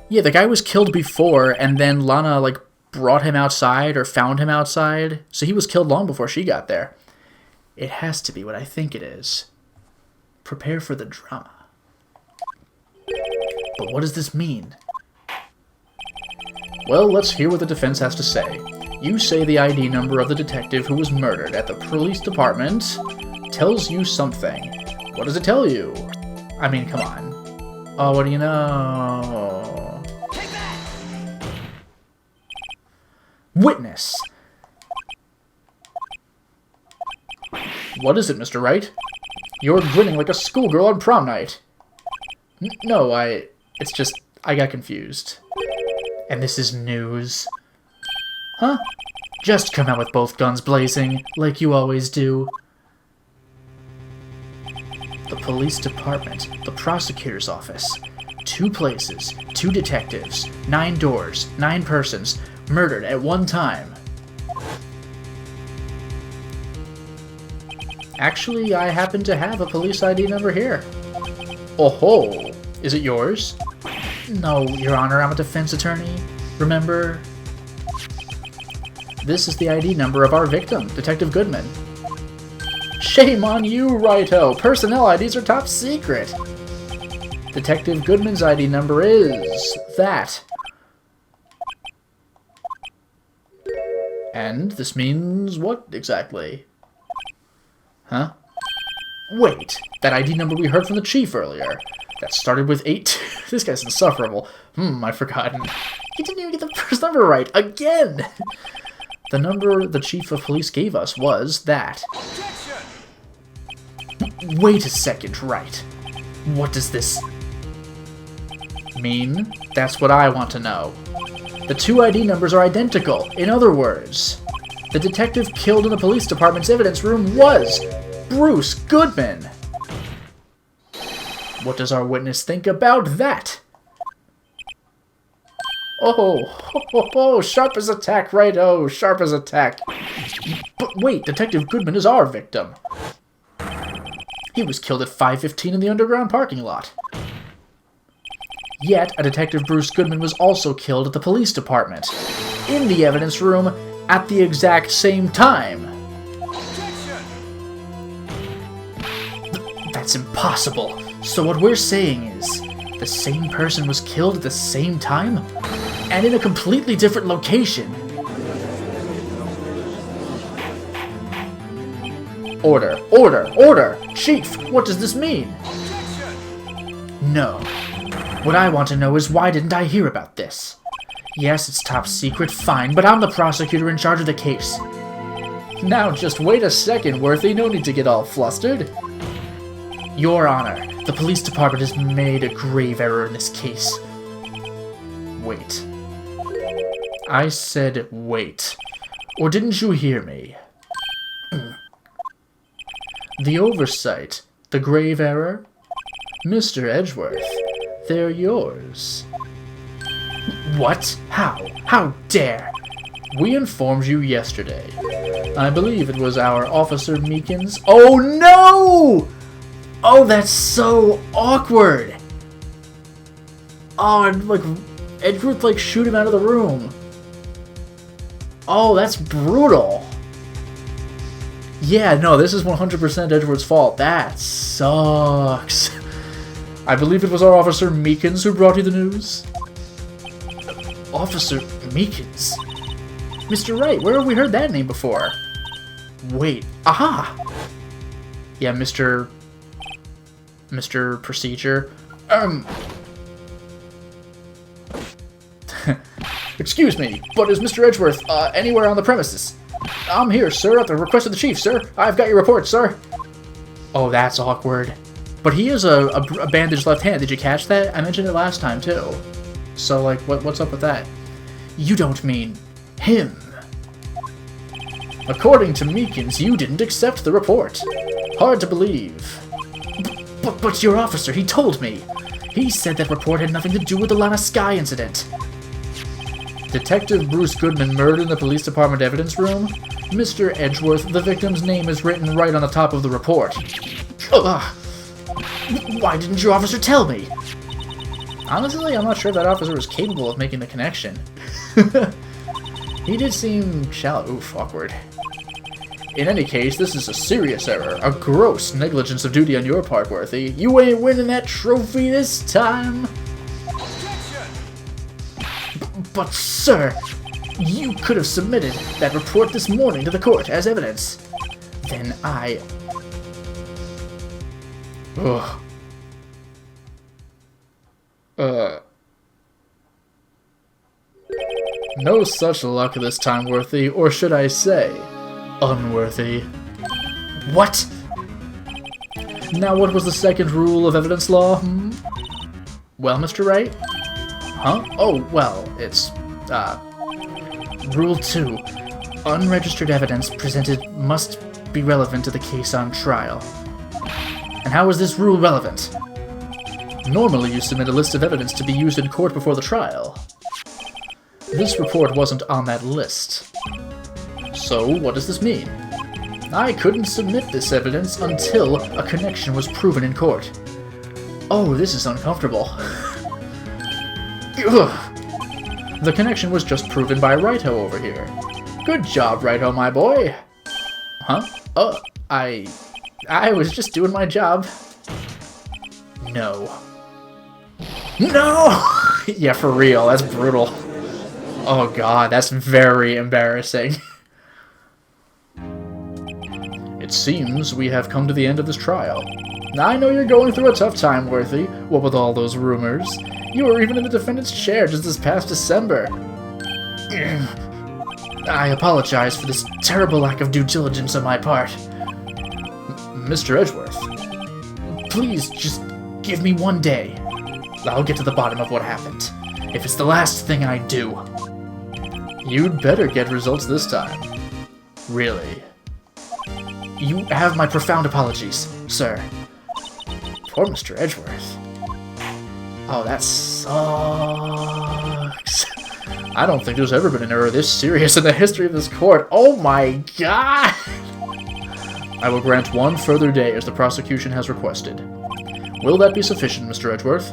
Yeah, the guy was killed before, and then Lana, like, brought him outside or found him outside. So he was killed long before she got there. It has to be what I think it is. Prepare for the drama. But what does this mean? Well, let's hear what the defense has to say. You say the ID number of the detective who was murdered at the police department tells you something. What does it tell you? I mean, come on. Oh, what do you know? Take that! Witness! What is it, Mr. Wright? You're grinning like a schoolgirl on prom night. No, it's just, I got confused. And this is news. Huh? Just come out with both guns blazing, like you always do. The police department, the prosecutor's office. 2 places, 2 detectives, 9 doors, 9 persons, murdered at one time. Actually, I happen to have a police ID number here. Oh ho! Is it yours? No, Your Honor, I'm a defense attorney. Remember? This is the ID number of our victim, Detective Goodman. Shame on you, Wright-ho! Personnel IDs are top secret! Detective Goodman's ID number is... that. And this means what exactly? Huh? Wait, that ID number we heard from the chief earlier. That started with 8. This guy's insufferable. I've forgotten. He didn't even get the first number right. Again! The number the chief of police gave us was that. Wait a second, Wright. What does this mean? That's what I want to know. The 2 ID numbers are identical. In other words, the detective killed in the police department's evidence room was Bruce Goodman. What does our witness think about that? Oh, sharp as a tack, right? Oh, sharp as a tack. But wait, Detective Goodman is our victim. He was killed at 5:15 in the underground parking lot. Yet, a Detective Bruce Goodman was also killed at the police department, in the evidence room, at the exact same time. That's impossible. So what we're saying is, the same person was killed at the same time? And in a completely different location. Order, order, order! Chief, what does this mean? No. What I want to know is why didn't I hear about this? Yes, it's top secret, fine, but I'm the prosecutor in charge of the case. Now just wait a second, Worthy, no need to get all flustered. Your Honor, the police department has made a grave error in this case. Wait. I said wait. Or didn't you hear me? The oversight, the grave error? Mr. Edgeworth, they're yours. What? How? How dare? We informed you yesterday. I believe it was our Officer Meekins. Oh no! Oh, that's so awkward! Oh, and like, Edgeworth like shoot him out of the room. Oh, that's brutal. Yeah, no, this is 100% Edgeworth's fault. That sucks. I believe it was our Officer Meekins who brought you the news. Officer Meekins? Mr. Wright, where have we heard that name before? Wait, aha! Yeah, Mr. Procedure. Excuse me, but is Mr. Edgeworth, anywhere on the premises? I'm here, sir, at the request of the chief, sir. I've got your report, sir. Oh, that's awkward. But he has a bandaged left hand. Did you catch that? I mentioned it last time, too. So, like, what's up with that? You don't mean him. According to Meekins, you didn't accept the report. Hard to believe. But your officer, he told me. He said that report had nothing to do with the Lana Sky incident. Detective Bruce Goodman murdered in the police department evidence room? Mr. Edgeworth, the victim's name is written right on the top of the report. Why didn't your officer tell me? Honestly, I'm not sure that officer was capable of making the connection. He did seem shallow. Oof, awkward. In any case, this is a serious error. A gross negligence of duty on your part, Worthy. You ain't winning that trophy this time. But, sir, you could have submitted that report this morning to the court as evidence. Then I... Ugh. No such luck this time, Worthy, or should I say, unworthy. What? Now what was the second rule of evidence law, Well, Mr. Wright? Huh? Oh, well, it's, Rule 2. Unregistered evidence presented must be relevant to the case on trial. And how is this rule relevant? Normally you submit a list of evidence to be used in court before the trial. This report wasn't on that list. So, what does this mean? I couldn't submit this evidence until a connection was proven in court. Oh, this is uncomfortable. Ugh. The connection was just proven by Righto over here. Good job, Righto, my boy. Huh? Oh, I was just doing my job. No. No! Yeah, for real, that's brutal. Oh god, that's very embarrassing. seems we have come to the end of this trial. I know you're going through a tough time, Worthy, what with all those rumors. You were even in the defendant's chair just this past December. I apologize for this terrible lack of due diligence on my part. Mr. Edgeworth, please just give me one day. I'll get to the bottom of what happened, if it's the last thing I do. You'd better get results this time. Really. You have my profound apologies, sir. Poor Mr. Edgeworth. Oh, that sucks. I don't think there's ever been an error this serious in the history of this court. Oh my god! I will grant one further day as the prosecution has requested. Will that be sufficient, Mr. Edgeworth?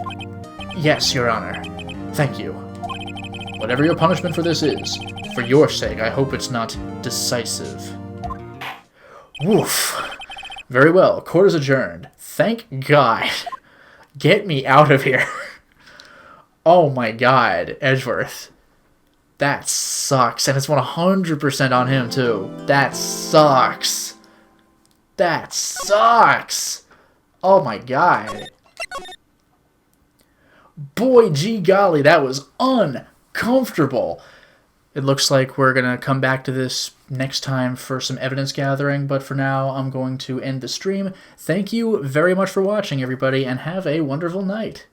Yes, Your Honor. Thank you. Whatever your punishment for this is, for your sake, I hope it's not decisive. Woof. Very well, court is adjourned. Thank God. Get me out of here. Oh my god, Edgeworth. That sucks, and it's 100% on him, too. That sucks. That sucks. Oh my god. Boy, gee golly, that was uncomfortable. It looks like we're going to come back to this next time for some evidence gathering, but for now, I'm going to end the stream. Thank you very much for watching, everybody, and have a wonderful night.